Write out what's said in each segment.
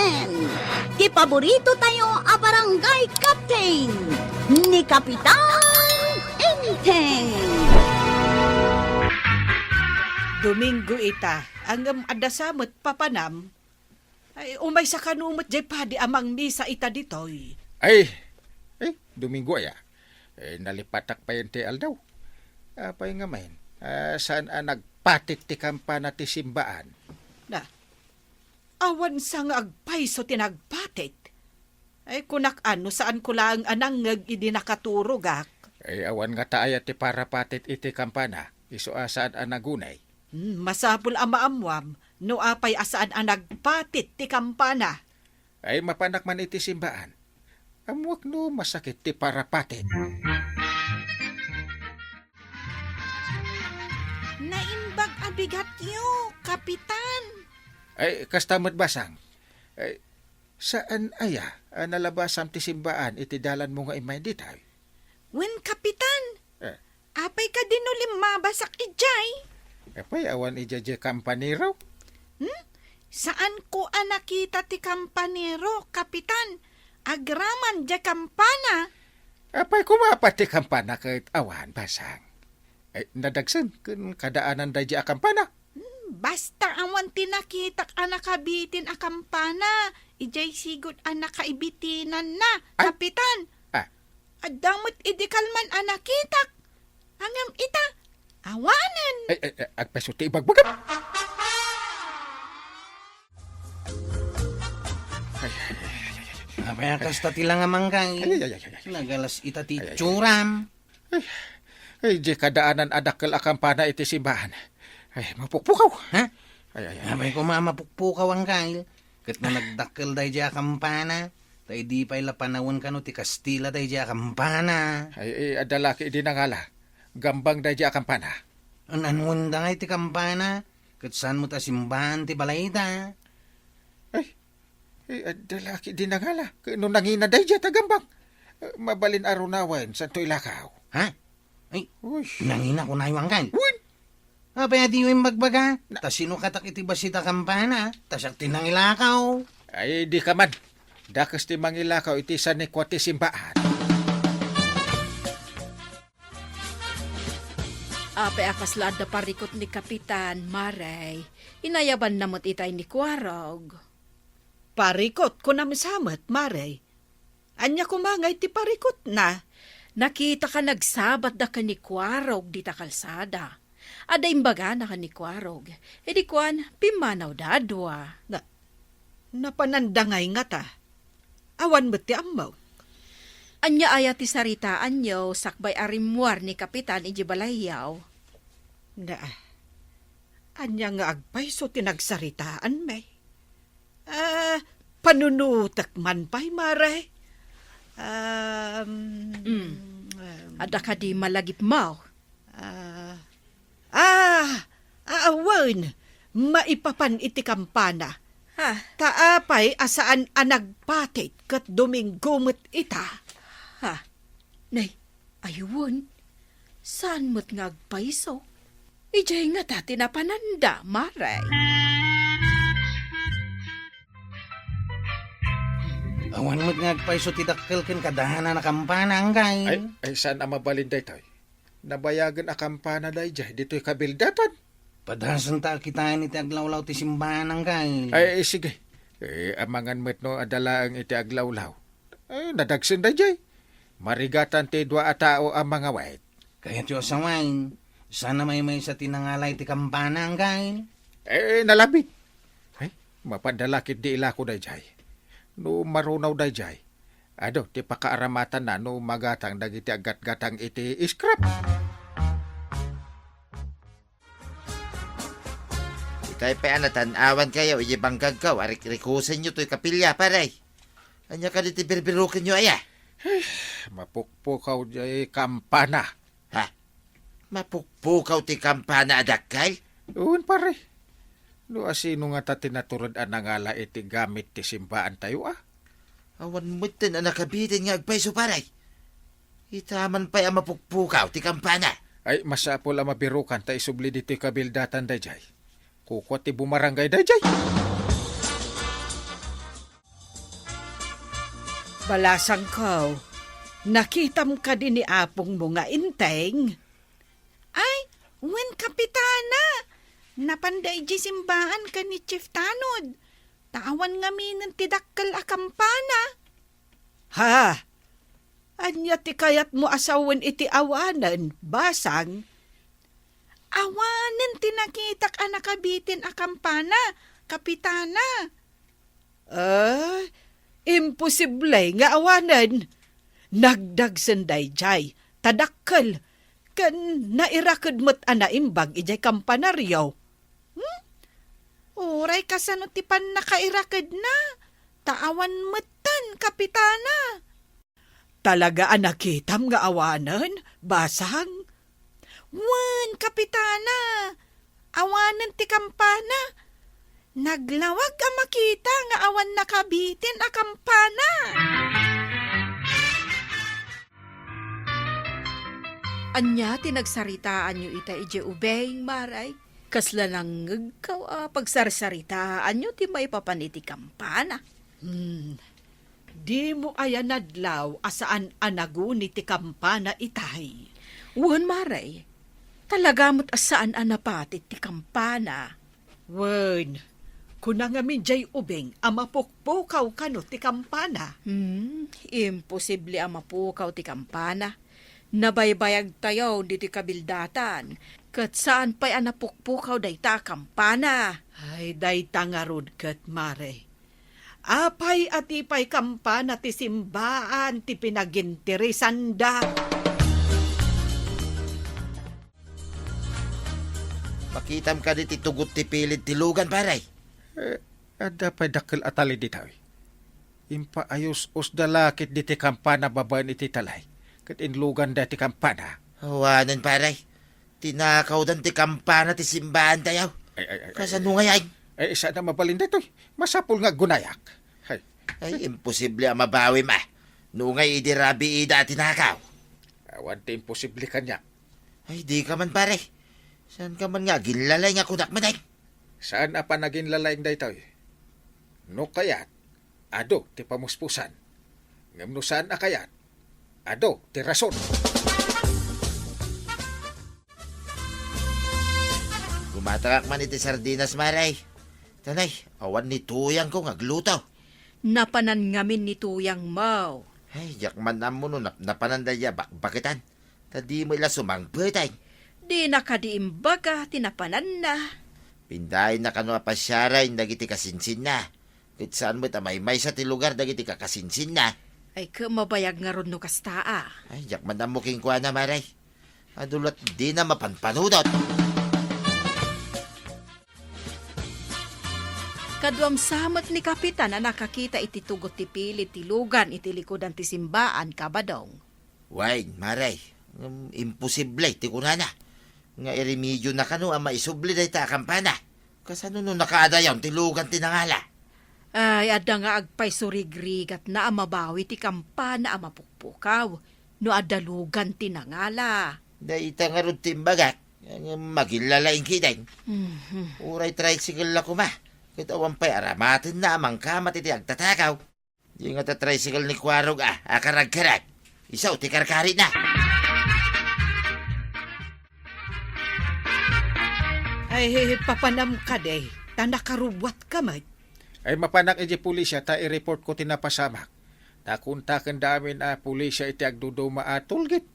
Inten! Ti paborito tayo a barangay captain ni Kapitan Inten! Domingo ita, ang adasamot papanam, ay umay sa kanumot jay padi amang misa ita ditoy. Ay, Domingo ay nalipatak pa yun ti Aldaw. Apay nga main, saan nagpatit ti kampana ti simbaan? Na, awan sang agpayso tinagpatit. Ay kunak ano saan ko lang anangag idi nakaturugak. Ay awan nga taaya ti parapatit iti kampana, iso saan nagunay. Masapul amaamwam, no apay asaan ang nagpatit ti kampana. Ay mapanak man iti simbaan. Amwak no masakit ti parapatit. Naimbag abigat yo, Kapitan. Ay kastamot basang. Ay, saan aya nalabasam ti simbaan iti dalan mo nga imay ditay? Wen, Kapitan, Eh, apay ka dinulim mabasak ijay. apay awan ijaje kampaniro? Saan ko nakita ti kampanero, Kapitan? Agraman ja kampana. Apay kumapat ti kampana kahit awan basang. Ay nadagsan kun kadaanan da a kampana. Basta awan tinakitak anakabitin a kampana. Ijay sigod anakaibitinan na, Ay. Kapitan. Ah, Adamot idikalman anakitak. Angam ita, awanan. agpaso ti ibagbagap. Apay kasta ti lang amanggay. Ay. Nagalas ita ti tsuram. Ay, di kadaanan adakkel a kampana iti simbahan. Ay, mapukpukaw. Ha? Ay. Apay ko mamapukpukaw ang kail. Kat na nagdakkel day dya kampana. Tay di pa'y lapanawon ka no ti Kastila day dya kampana. Ay, adalaki di nangala. Gambang da a kampana. Ananwon da ngay ti kampana. Kat saan mo ta simbahan ti balayta. Ay, adalaki di nangala. Kano nangina da tagambang. Mabalin arunawan sa to'y lakaw. Ha? Ay, Uy. nangina ko na yung kail. Uy. Apay adi yung magbaga. Ta sino katak iti basita kampana. Ta siya tinangilakaw. Ay, di ka man. Dakas ti mangilakaw iti sa nekwati simbaan. Apay akaslad na parikot ni Kapitan, Maray. Inayaban namot itay ni Kwarog. Parikot ko na misamat, Maray. Anya kumangay ti parikot na. Nakita ka nagsabat da ka ni Kwarog di ta kalsada. Ada imbaga na ka ni Kwarog. E di kwan, pimanaw dadwa. Napanandangay nga ta. Awan mo ti amaw. Anya aya ti saritaan nyo, sakbay arimwar ni Kapitan Ijibalayaw. Na, anya nga agpay so tinagsaritaan may. Panunutak man pa'y Maray. Ada ka di malagip mau. Awan, maipapan iti kampana. Ha? Taapay asaan anagpatit kat Domingo met ita. Ha? Nay, ayun. Saan mo't ngagpaiso? Ijay nga ta tinapananda, Maray. Awan mo't ngagpaiso ti dakkel ken kadahana na kampana ang kail. Ay, saan ang mabalin day tayo? Nabayagan a kampana day jay, dito'y kabildatan. Padasan ta kitain iti aglawlaw ti simbahan ang kail. Ay, sige. Amangan mo't no adala ang iti aglawlaw. Ay, nadagsin day jay. Marigatan ti dua a tao ang mga wait. Kaya tiyo sa wine, sana may sa tinangalay ti kampana ang kail. Nalabit. Ay, mapadalakit di ila ko day jay. No marunaw day jay. Ado, ti pakaaramatan na no magatang dagiti agat-gatang iti scrap. Ikay pa awan kayo, ibanggag ka, arik-rikusan nyo to'y kapilya, paray. Anya ka diti birbirukin nyo, aya? Mapukpukaw jay kampana. Ha? Mapukpukaw ti kampana adakay? Uwan pare. No asino nga ta tinaturad anangala iti gamit ti simbaan tayo Awan mo tin nakabitin nga agpayso, paray. Itaman pa'y ang mapukpukaw ti kampana. Ay masapol ang mabirukan ta isubli dito kabildatan dayjay. Kukwat ti bumarangay dayjay. Balasang ko, nakitam ka din ni apong mo nga inteng. Ay, wen kapitana, napanday di simbaan ka ni Chief Tanod. Tawan nga minang tidakkel a kampana. Ha? Anya ti kayat mo asawan iti awanan, basang? Awanan tinakitak a nakabitin a kampana, kapitana. Imposible nga awanan. Nagdag sanday jay, tadakkel, kan nairakad mo't anaimbag ijay kampanaryaw. Uray kasano ti pan nakairakad na, taawan metan, kapitana. Talaga anakitam nga awanan, basang? Wan, kapitana, awanan ti kampana. Naglawag ka makita nga awan nakabitin a kampana. Anya tinagsaritaan nyo ita ije ubeng, maray. Kasla lang ngagkaw pagsarsaritaan nyo ti may papaniti kampana. Di mo ayan nadlaw asaan anaguni ti kampana itay. Wan, maray. Talaga mo't asaan anapati ti kampana. Wen, kuna nga jay ubeng amapukpukaw kano ti kampana. Imposible ang mapukaw ti kampana. Nabaybayag tayo di ti kabildatan. Kat saan pa'y anapukpukaw day ta kampana. Ay, day tangarod kat mare. Apay at ipay kampana ti simbaan ti pinagintirisan da. Makitam ka di ti tugot ti pilid ti lugan, paray. Ada pa dakkel atali ditaw. Impa ayos os dalakit di ti kampana babaan iti talay. Kat inlugan da ti kampana. Awanan, paray. Tinakaw dan ti kampana ti simbahan tayaw. Kasano ngayon? Ay, isa na mabalinda to'y. Masapul nga gunayak. Ay, imposible ang mabawi ma. Nungay idirabi ida at tinakaw. Awan ti imposible kanya. Ay, di ka man, pare. Saan ka man nga ginlalay nga kudak man ay? Saan na pa naging lalayng da ito? No kayat, ado ti pamuspusan. Ngam no saan na kayat, ado ti rason. Gumatagak man iti sardinas, maray. Tanay, awan ni tuyang ko ngagluto. Napanan ngamin ni tuyang mau. Ay, yak man na mo no, napanandaya bakitan. Tadi mo ila sumangbetay. Di nakadiimbaga, tinapanan na. Pinday na kano apasyaray, dagiti kasinsin na. Kahit saan mo tamay-may sa ti lugar, dagiti kakasinsin na. Ay mabayag nga ron no kastaa. Ay, yak man na mo kingkuha na, maray. Adulat di na mapanpanudot. Kadwam samat ni Kapitan na nakakita iti tugot ti pilit ti lugan iti likodan ti simbaan kabadong. Why, maray. Imposible, ti kunana. Nga iremedyo na kano ang maisubli day ta kampana. Kasano no nakaadayaw ti lugan tinangala. Ay, ada nga agpay surigrigat na amabawi ti kampana amapukpukaw. No adalugan tinangala. Day ta nga ron timbagat. Magilalaing kitay. Uray tricycle na kuma. Kahit awan pa'y aramatin na amang kamat iti agtatakaw. Di nga ta tricycle ni Kwarog akarag-karag. Isaw ti karkari na. Ay, papanam ka de. Tanakaruwat ka man. Ay mapanak iti pulisya ta i-report ko tinapasamak. Takuntaken damin pulisya iti agduduma tulgit.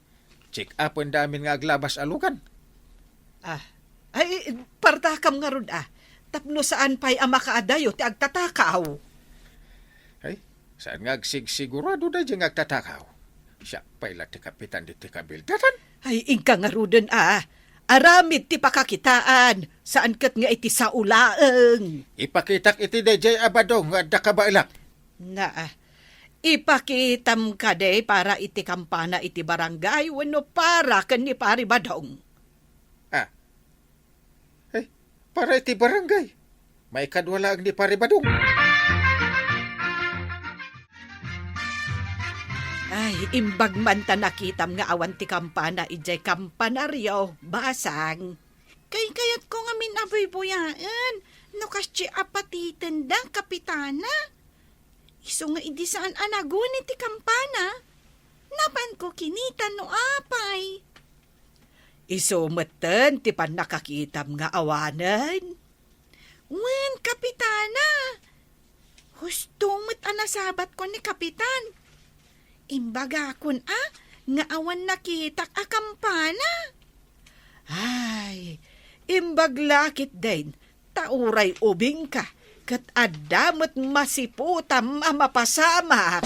Check upon damin nga aglabas alukan. Ay, partakam nga ron Tapno saan pa'y amakaadayo ti agtatakaw. Ay, saan nga sigurado na dyan agtatakaw. Siya pa'y ti kapitan di ti kabildatan. Ay, ingka nga ruden aramid ti pakakitaan. Saan kat nga iti sa ulaeng. Ipakitak iti DJ Abadong nga da kabailak. Ipakitam ka de para iti kampana iti barangay wano para kan ni pari badong. Para iti barangay. May kadwala ang ni Paribadong. Ay, imbag man ta nakitam nga awan ti kampana ijay kampanaryo, basang. Kayat ko nga minaboy-boyaan. No kasya apatitan da, kapitana. Iso nga idi saan anagun iti kampana. Napan ko kinita no apay. Iso meten ti pan nakakitam nga awanan. Wen, kapitana. Husto met anasabat ko ni kapitan. Imbaga kun nga awan nakitak a kampana. Ay, imbaglakit din, tauray ubing ka, kat adamot masiputam a mapasamak.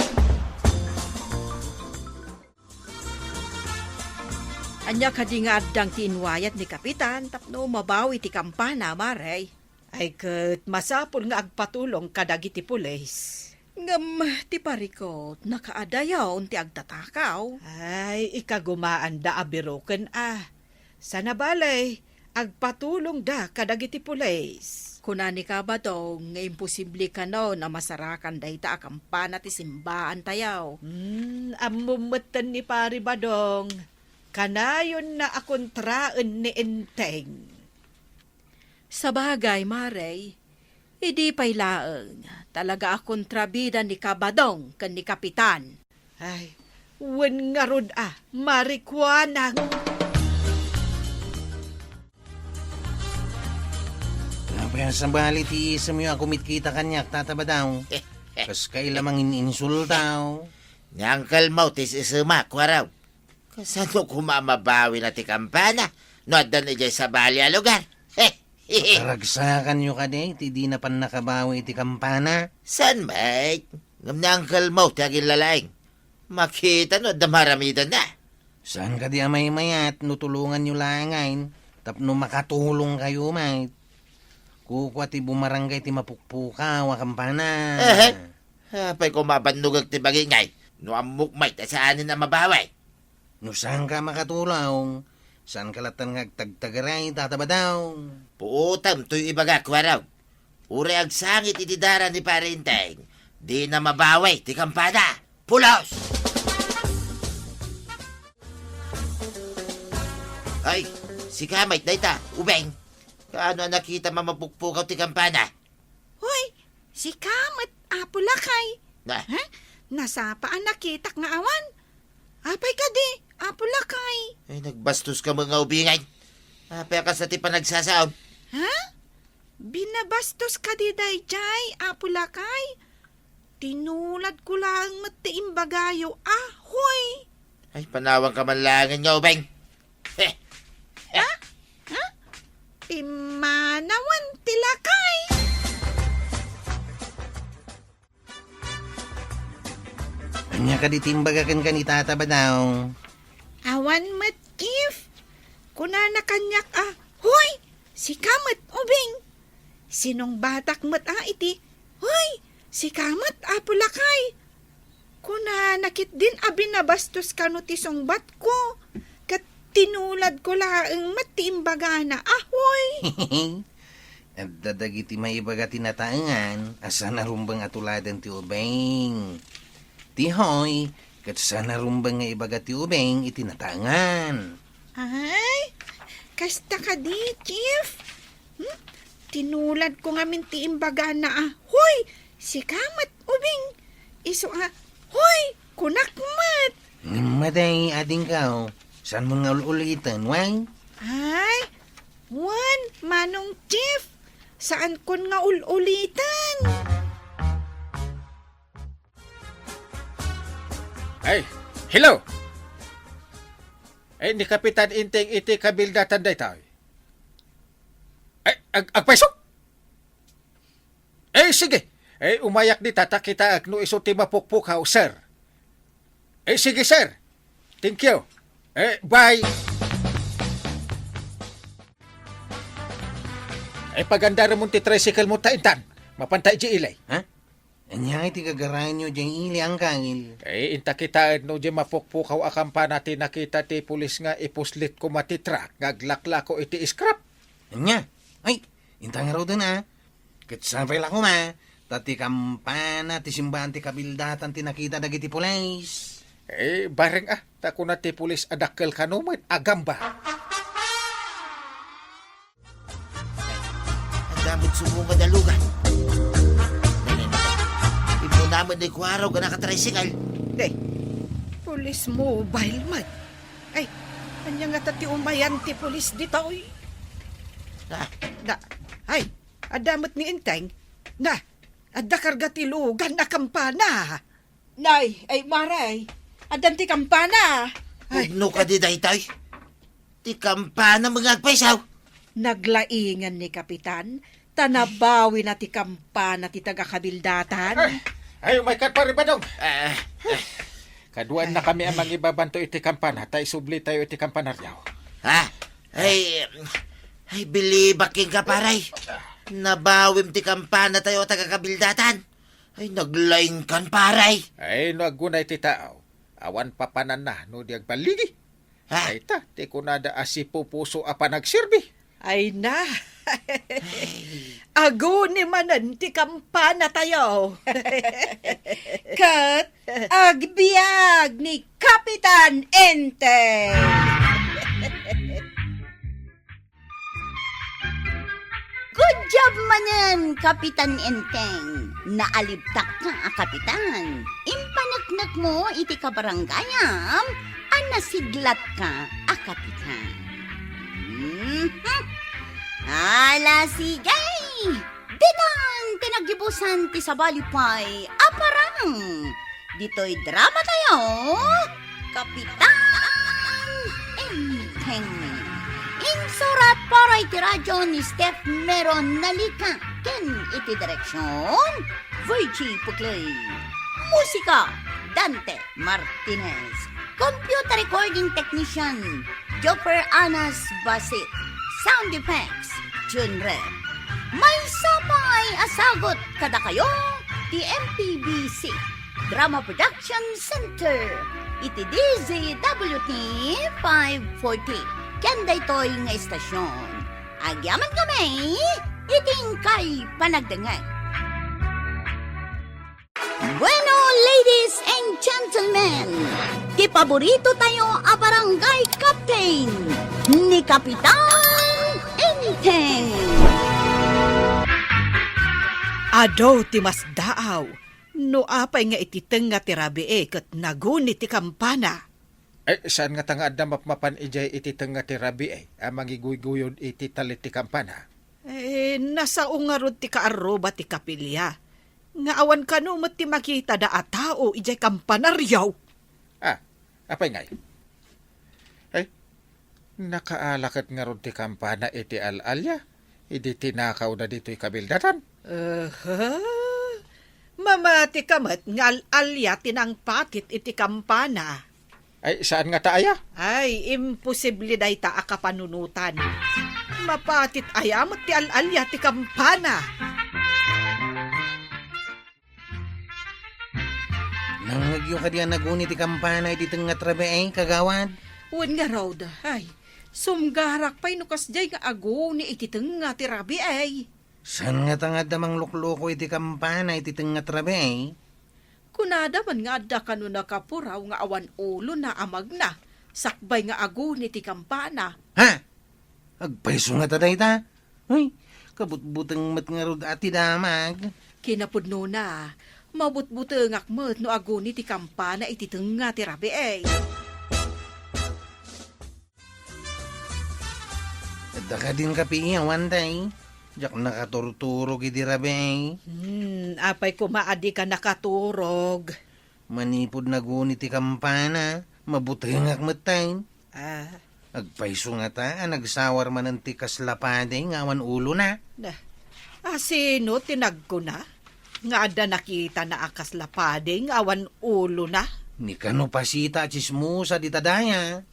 Anya kadi nga addang tinwayat ni Kapitan tapno mabawi ti kampana, maray. Ay kat masapul nga agpatulong kadagiti pulis. Ngam, ti parikot, nakaadayaw ti agtatakaw. Ay, ikagumaan da abiroken Sana balay, agpatulong da kadagiti pulis. Kunani ka ba daw, nga imposible ka no na masarakan dayta a kampana ti simbaan tayaw. Amumutan ni pari badong. Kanayon na akontraan ni Enteng. Sa bagay, maray, hindi pa'y laeng. Talaga akong trabida ni Kabadong kan ni Kapitan. Ay, wen nga rod marikwanang. Kaya sa bali ti isam yung akumit kita kanyak tataba daw. Kas kailamang ininsultaw. Nyangkal mo, tis isuma, kwaraw. Kasano kumamabawi na ti kampana? No, adan ijay sa bali a lugar. Karagsakan nyo ka ti di na pan nakabawi ti kampana. San, mate? Ngam nyangkal mo, tiyagin lalaing. Makita no, damaramidan na. Saan ka di amay mayat, nutulungan nyo langain. Tapno makatulong kayo, mate. Kukwa ti bumarangay ti mapukpukaw a kampana. Apay kumabandugag ti bagingay. No, amukmay, tasaanin na mabaway. No saan ka makatulong? Saan ka latan ngagtagtagaray tataba daw? Puutam, to'y ibaga, kwaraw. Uri agsangit itidara ni Parinteng. Di na mabaway, ti kampana. Pulos! Ay, si Kamay, dayta, ubeng. Kaano nakita mamapukpukaw ti kampana? Hoy, si Kamat apulakay. Na, Nasapaan nakitak nga awan. Apay ka di, apulakay. ay nagbastos ka mga ubingay. Apay ka sa ti panagsasaon. Ha? Binabastos ka di dayjay, apulakay. Tinulad ko lang matiimbagayo, ahoy. Ay, panawang kamanlangan nga ubeng. Imanawan tilakay. Anya ka di timbagakan ka ni tataba daw? Awan matkif. Kunana kanyak Hoy, si Kamat ubing. Sinong batak mat iti? Hoy, si Kamat apulakay. Kuna nakit din abinabastos kano ti songbat ko. Kat tinulad ko laang matiimbagana. Ahoy! At dadagiti may ibaga tinataangan, asa narumbang atuladan ti ubeng. Tihoy, kat sa narumbang nga ibaga ti ubeng itinatangan. Ay, kasta ka di, Chief. Tinulad ko nga mintiimbagana. Hoy, si Kamat ubing. Iso hoy, kunakmat. Maday ading kao, saan mo nga ulitan, wang? Ay, Wan, manong Chief, saan kon nga ulitan? Ay, hello! Ay, ni Kapitan Inteng iti kabildatan day tayo. Ay, agpaisok! Ay, sige! Ay, umayak di tata kita no iso ti mapukpukaw, sir. Ay, sige, sir. Thank you. Ay, bye! Ay, paganda ramon ti tricycle mo taintan. Mapantay di ilay. Ha? Anya iti gagarayan nyo diyang ili ang kangil. Eh, inta kita no di mapukpukaw akampa natin nakita ti pulis nga ipuslit ko matitrak. Ngaglaklako iti scrap. Anya? Ay, intang raw doon Katsapay lang ko tati kampana, ti simbahan ti kabildatan ti nakita dagiti pulis. Eh, bareng tako na ti pulis adakkel kanumat agamba. Ang damit sumungad na lugar. Ipo na mo ni Kuwaraw ka nakatricycle. Day, pulis mobile man. Ay, kanya nga tati umayan ti pulis dito. Uy. Ah, Ay, adamot ni Inteng. Nga, adda karga ti lugan na kampana. Nay, ay maray, adan ti kampana. Ugno ka di daytoy. Ti kampana mga agpaisaw. Naglaingan ni Kapitan, tanabawi na ti kampana ti taga-kabildatan. Ay, may kat pa rin ba dong? Ah, Kaduan na kami ang mangibabanto iti kampana. Tay subli tayo iti kampanaryaw. ha? Ay, bilibaking ka paray. Nabawim ti kampana tayo taga-kabildatan. Ay, naglain kan paray. Ay, no agunay ti tao. Awan papanan na, no di agbaligi. Ha? Ay ta, ti kunada asipo puso apa nagsirbi. Ay na. Ago ni manan ti kampana tayo. Kat, agbiag ni Kapitan Enteng. Good job manan, Kapitan Enteng. Naalibtak ka, Kapitan. Impanaknak mo iti kabarangayam, anasiglat ka, Kapitan. Ala sigay! Ditan tinagibusan ti sabalipay, aparang. Dito'y drama tayo, Kapitan Enteng. Insurat para iti radyo ni Steph Meron Nalika. Ken iti direksyon, Virgie Puclay. Musika, Dante Martinez. Computer recording technician, Jopper Anas Basit. Sound effects, June Red. May sapay asagot kada kayo, ti MPBC. Drama Production Center. Iti DZWT 540. Kanda ito'y nga estasyon. Agyaman kami, iting kay panagdangay. Bueno, ladies and gentlemen, ti paborito tayo a barangay captain ni Kapitan Enteng. Ado ti mas daaw. No apay nga ititeng nga ti rabi kat naguni ti kampana. Ay, saan nga tanga adda mapmapan ijay iti tenga ti rabi amang iguyguyon iti talit ti kampana. Nasa ungarod ti kaaroba ti kapilya. Nga awan ka no ti makita da a tao ijay kampanaryaw. Apay ngay? Ay, nakaalakat nga ron ti kampana iti alalya. Idi tinakaw na dito'y kabildatan. Mamati kamat nga alalya tinangpatit iti kampana. Ay, saan nga taaya? Ay, imposible day ta akapanunutan. Mapatit ayamot ti alalya ti kampana. Nangagyo ka diyan naguni ti kampana iti nga trabe kagawad. Uwan nga raw da, ay. Sumgarak pa'y nukas jay nga ago ni ititeng nga ti rabi ay. San nga tanga damang lukloko iti kampana iti nga trabe Kunada man nga adda kanu nakapuraw nga awan ulo na amag na. Sakbay nga ago ni ti kampana. Ha? Agpaiso nga taday ta? Ay, kabutbutang mat nga rod ati damag. Kinapudno na, mabutbuteng akmet no ago ni ti kampana ititeng nga ti rabi ay. Adda ka din kapi iyawan day. Diyak nakaturturog iti rabe. Apay kumaadi ka nakaturog. Manipod naguni ti kampana. Mabuteng akmetay. Agpaiso nga ta, nagsawar man ang tikas lapade, ngawan ulo na. Sino tinag ko na? Nga ada nakita na akas lapade, ngawan ulo na. Ni kano pasita chismusa di tadaya.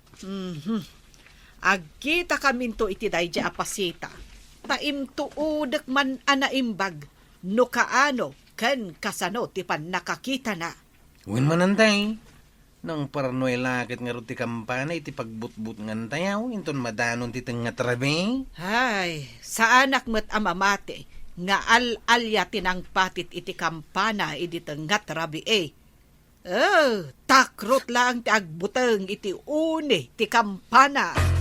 Agkita kaminto iti dayja apasita. Taim tuudak man anaimbag, no kaano, ken kasano ti pan nakakita na. Uwin manantay. Nang paranoy lakit nga ro ti kampana iti pagbutbut nga tayaw, inton madanon ti nga trabe. Ay, sa anak met amamate, nga al-alya tinang patit iti kampana iti tengat rabi takrot lang ti agbuteng iti uni ti kampana.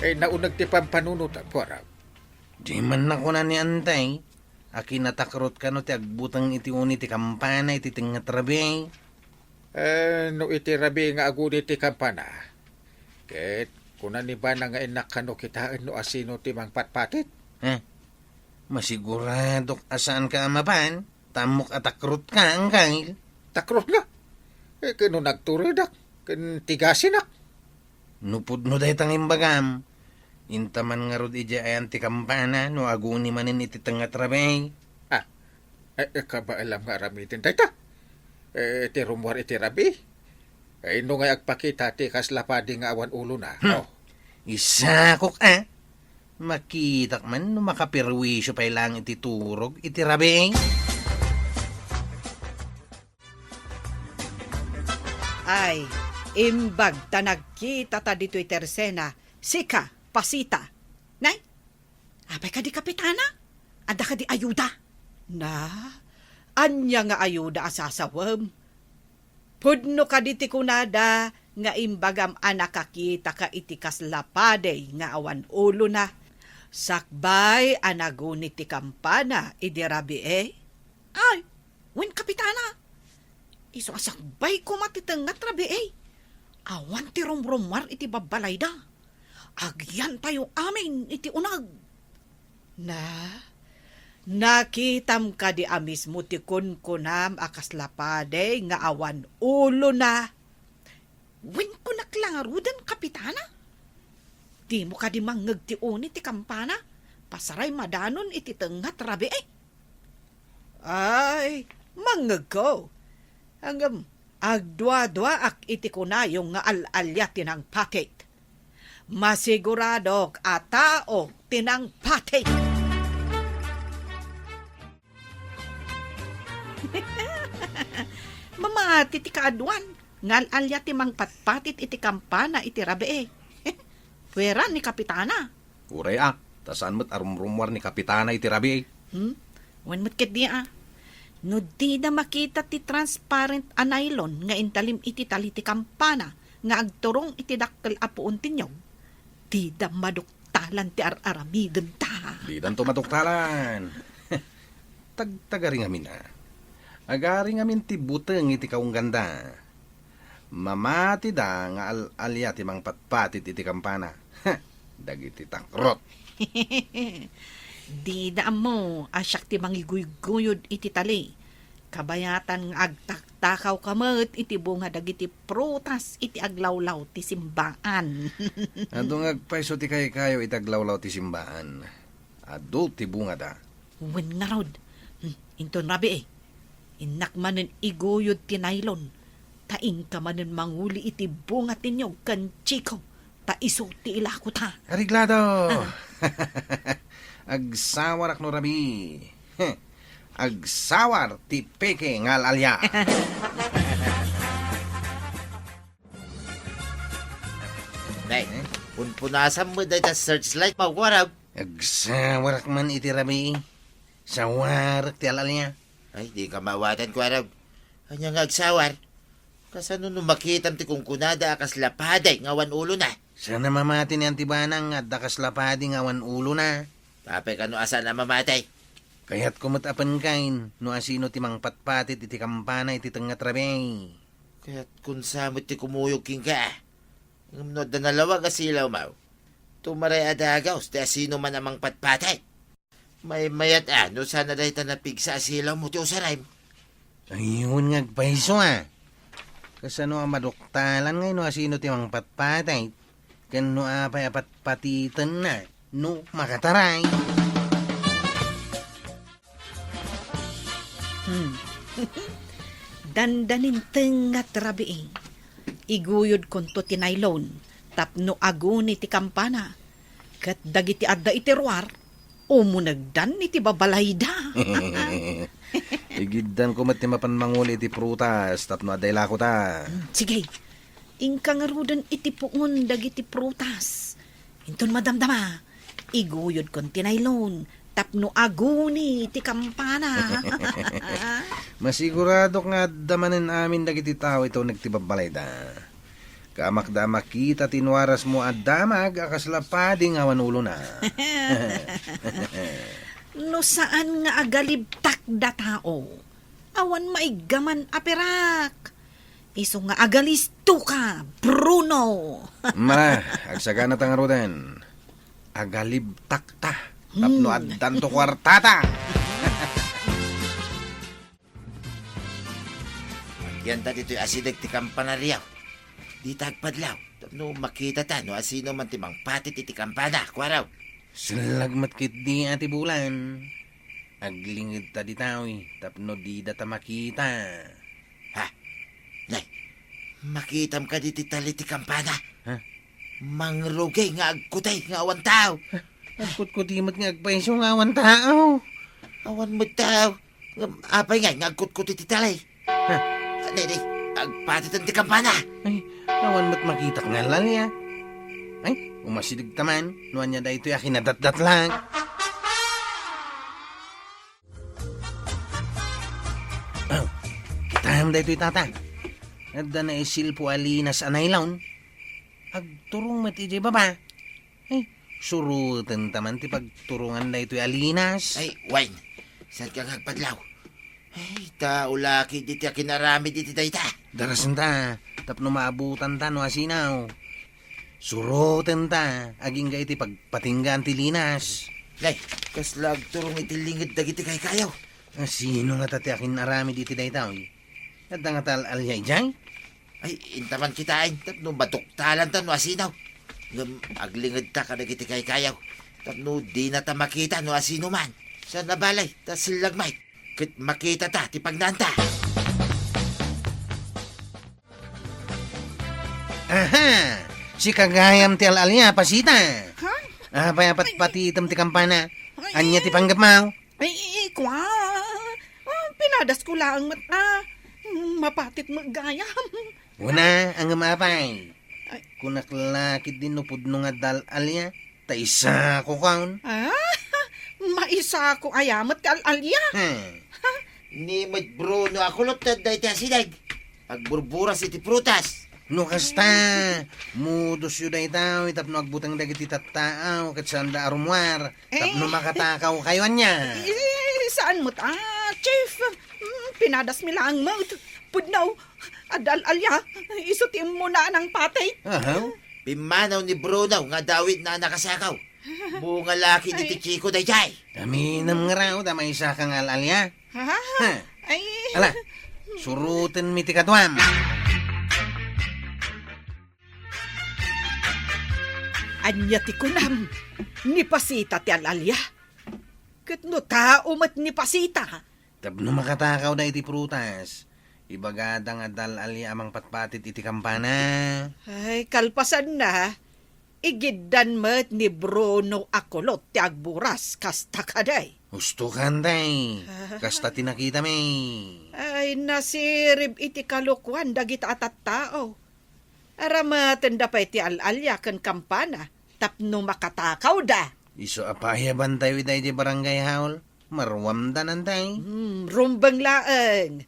Naunag ti pampanunutan, Kuwaraw. Di man na ko na ni antay. Aki natakrot ka no ti agbutang iti uni ti kampana iti tingat rabi. No iti rabi nga agudi ti kampana. Ket kunan ni ba na nga inak kano kitaan no asino ti mang patpatit? Masiguradok asaan ka amapan. Tamok atakrot ka ang kail. Takrot na. Kano nagturidak. Kan tigasinak. Nupod no dahi tang imbagam. Intaman nga rod ija ayan ti kampana no aguni manin iti tingat rabi. Kaba alam nga ramitin dayta. Ti rumwar iti rabi. No nga agpakita ti kaslapadi nga awan ulo na. No. Isakok Makitak man no makapirwisyo pa ilang iti turog iti rabi. Ay, imbag ta nagkita ta dito'y tersena. Sika, pasita. Nay, apay ka di kapitana? Ada ka di ayuda? Na, anya nga ayuda asasawam. Pudno ka di ti kunada nga imbagam anak kakita ka iti kaslapade nga awan ulo na. Sakbay anaguni ti kampana idirabi Ay, wen kapitana. Iso asakbay ko matitangat rabi Awan ti rumrumar iti babalayda. Agyan tayo amin iti unag. Nakitam ka di amis mo ti kunkunam akaslapade nga awan ulo na. Wen ko naklangarudan kapitana? Di mo ka di mangag ti uni ti kampana. Pasaray madanon iti tangat rabi Ay, mangag ko. Hanggang agdwa-dwa ak iti kunayong nga al-alya tinang paket. Masiguradok atao tinang paket. Mamati ti kaadwan. Ngal alya ti mang patpatit iti kampana iti rabi Pwera ni kapitana. Uray tasaan mo't arumrumwar ni kapitana iti rabi Wan mo't ket di No di na makita ti transparent a nylon nga intalim iti tali ti kampana nga agturong iti dakkel apuon tinyog. Di da maduktalan ti ar-aramidem ta. Di dan tumatuktalan. Tagtagaring amin Agaring amin ti buteng iti kaung ganda. Mamati da nga alya ti mang patpatit iti kampana. Dagiti takrot. Di da mo asyak ti mangiguyod iti tali. Kabayatan nga agtaktakaw kamet iti bunga dagiti prutas iti aglawlaw ti simbaan. Adong agpaiso ti kayo iti aglawlaw ti simbaan. Adu ti bunga da. Wen nga rod. Inton rabi Inak manen iguyod ti nylon. Taing ka manen manguli iti bunga tinyog kan chiko. Taiso ti ilako ta. Ariglado! Agsawar ak no rabi. Agsawar ti peke ngal alya. Nay, punpunasan mo dahil sa searchlight mo, warag. Agsawar ak man iti rabi. Sawar ti alalya. Ay, di ka mawatan ko, warag. Kanya nga agsawar. Kasano nung makitam ti kungkunada akas lapaday ngawan ulo na. Sana mamati ni antibanang at dakas lapadi ngawan ulo na. Papay ka no asa na mamatay. Kaya't kumatapan kain, no asino ti mang patpatit iti kampana iti tengat rabi. Kaya't kung samot ti kumuyog king ka. Ngamnod na nalawag asilaw mau. Tumaray adagaw, ti asino man amang patpatay. May mayat no sana dahi tanapig sa asilaw mo ti usaray. Ayun nga agpaiso Kasano ang maduktalan ngayon no asino ti mang patpatay. Kano apay apatpatitan na, no makataray. Dandanin tengat rabi Iguyod konto ti nylon. Tapno aguni ti kampana. Kat dagiti adda iti ruar. Umunagdan iti babalayda. Igiddan ko mat ti mapanmanguli iti prutas tapno aday lako ta. Sige. Ingka nga rudan iti puon dagiti prutas. Inton madamdama. Iguyod kon ti nylon. Tapno aguni iti kampana. Masigurado nga damanin amin dagiti tao ito nagtibabalay da. Kamakdamak kita tinwaras mo at damag akaslapading awan ulo na. No saan nga agalibtak da tao? Awan maigaman aperak. Iso nga agalisto ka, Bruno. Ma, agsagana tang roden. Agalibtak ta. Tapno at danto kwartata. Yan ta dito'y asidag ti kampanaryaw. Di tagpadlaw. Tapno makita ta no asino man timang patit iti kampana. Kwaraw. Silagmat kit di ati bulan. Aglingid ta di tawi. Tapno di data makita. Ha? Nay, makitam ka diti tali ti kampana. Ha? Mangrugay nga agkutay nga awan tao. Agkut ko di mat nga agpaiso nga awan tao. Awan mo tao. Apay nga agkut-kut iti tali. Ha? Nay, agpatitan ti kampana. Ay, awan mat makita nga lalya. Ay, umasidig taman. Nuan niya da ito'y akinadat-dat lang. Oh, kitam da ito'y tata. Adda na isilpo alinas anaylaon. Agturong mati di baba. Ay, surutan taman ti pagturungan da ito'y alinas. Ay, wine. Saan ka agpadlaw? Ay, tao laki diti akinarami diti dayta. Darasan ta. Tapno maabutan ta no asinaw. Surutan ta. Aging ga iti pagpatinggan ti linas. Nay, kaslag turong itilingid dagiti kay kayaw. Sino nga tati akin arami diti daytaw? At nga tal alyay jay? Ay, intaman kitain. Tapno batuktalan ta no asinaw. Aglingid ta ka dagiti kay kayaw. Tapno di na ta makita no asino man. Sa nabalay, ta silagmay. Kit makita ta, ti pagnanta. Aha! Si kagayam ti alalya, pasita. Ha? Payapat pati itam ti kampana. Anya ti panggap mau? Ay, kwa. Pinadas ko lang mata. Mapatit magayam. Una, ang mapay. Ay. Kunaklakit din nupod nung adal alya. Ta isa ko kaon. Maisa ko ayamat ka alalya. Ni Mat Bruno akulot na dahi ti asidag. Agburburas iti prutas. No kasta, mudos yun day tao, itapno agbutang dagiti tattaaw, kat sanda arumwar, tapno makatakaw kayo niya. Saan mo ta, Chief? Pinadas mi lang mo. Pudnaw, adal alya, isutim mo na ng patay. Ahaw? Pimanaw ni Bruno nga dawit na nakasakaw. Bunga laki diti Chico dayjay. Kami nam nga raw, damay isa kang alalya. Ha? Ay, Ala, surutin mi ti katwam. anya ti kunam, ni pasita ti alalya. Kat no tao mat ni pasita. Tapno makatakaw da iti prutas. Ibagadang adal alya amang patpatit iti kampana. Ay, kalpasan na. Igiddan mat ni Bruno akulot ti agburas kasta kaday. Gusto kanday, kasta tinakita mi. Ay, nasirib iti kalukwan dagita atat tao. Aramatan da pa iti alalya kan kampana, tapno makatakaw da. Iso apaya bantay widay di barangay haul. Marwam da nantay. Rumbang laeng.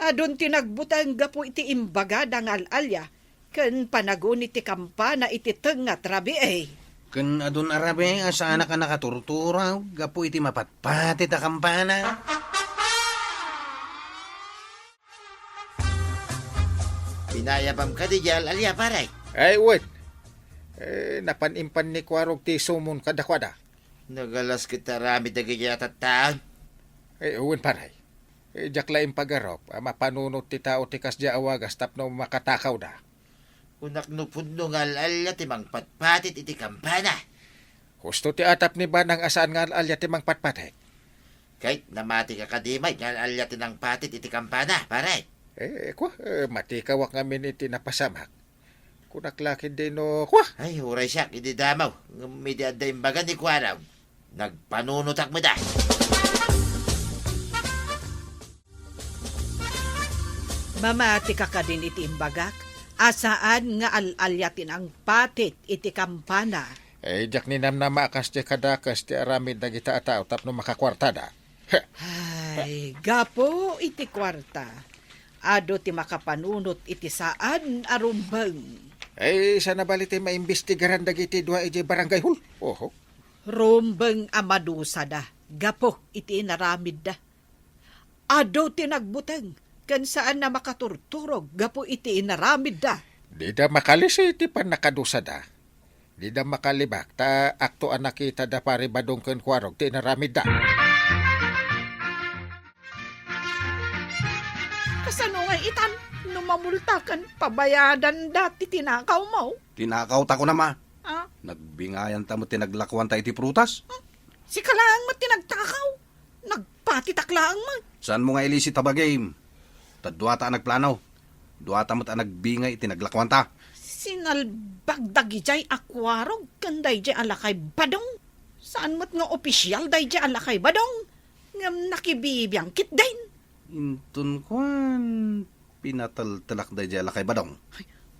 Adon tinagbutang gapo iti imbaga dang alalya, kan panagun iti kampana iti tengat rabi eh. Kan adun arabe, asana ka nakaturturaw, gapo iti mapatpati ta kampana. Pinayabam ka di jal alya paray. Ay, wait. Napanimpan ni Kwarog ti sumon kadakwada. Nagalas kita rami dagiti atat taon. Uwin paray. Jaklaim pagarop, mapanunot ti tao ti kasya awagas tapno makatakaw da. Kunak no pudno nga alya timang patpatit iti kampana. Gusto ti atap ni Banang asaan nga alya timang patpatit. Kahit namati ka kadimay nga alya tinang patit iti kampana, paray. Matikawak ngamin iti napasamak. Kunaklakin din no, kwa. Ay, huray siya, hindi damaw. Ngumidi adda imbaga ni Kwaraw. Nagpanunutak mo da. Mamati ka ka din iti imbagak, asaan nga alalyatin ang patit iti kampana. Jak ni nam na maakas ti kadakas ti aramid dagita ataw tapno makakwartada. Ay, gapo iti kwarta. Ado ti makapanunot iti saan arumbang. Ay, sana balite maimbestigaran dagiti dua iti barangay hall. Oho. Rumbeng amadusa da, gapo iti inaramid da. Ado tinagbuteng, kan saan na makaturturog, gapo iti inaramid da. Di da makalisi iti panakadusa da. Di da makalibak, ta akto nakita da pare badong ken kwarog, ti naramid da. Kasano nga itan, numamultakan, pabayadan dati tinakaw mo. Tinakaw ta ko na ma. Ah, Nagbingayan ta mo tinaglakwan ta iti prutas. si kalaang mat tinagtakaw. Nagpatitaklaang mat. Saan mo nga ilisi ta ba game? Tadwa ta nagplano. Dua ta mo ta nagbingay tinaglakwan ta. Sinalbagdagi jay akwarog, kanday jay alakay badong. Saan mat nga opisyal day jay alakay badong? Ngam nakibibiyang kitdain. Intun kwan. Pinataltalak da jala kay badong.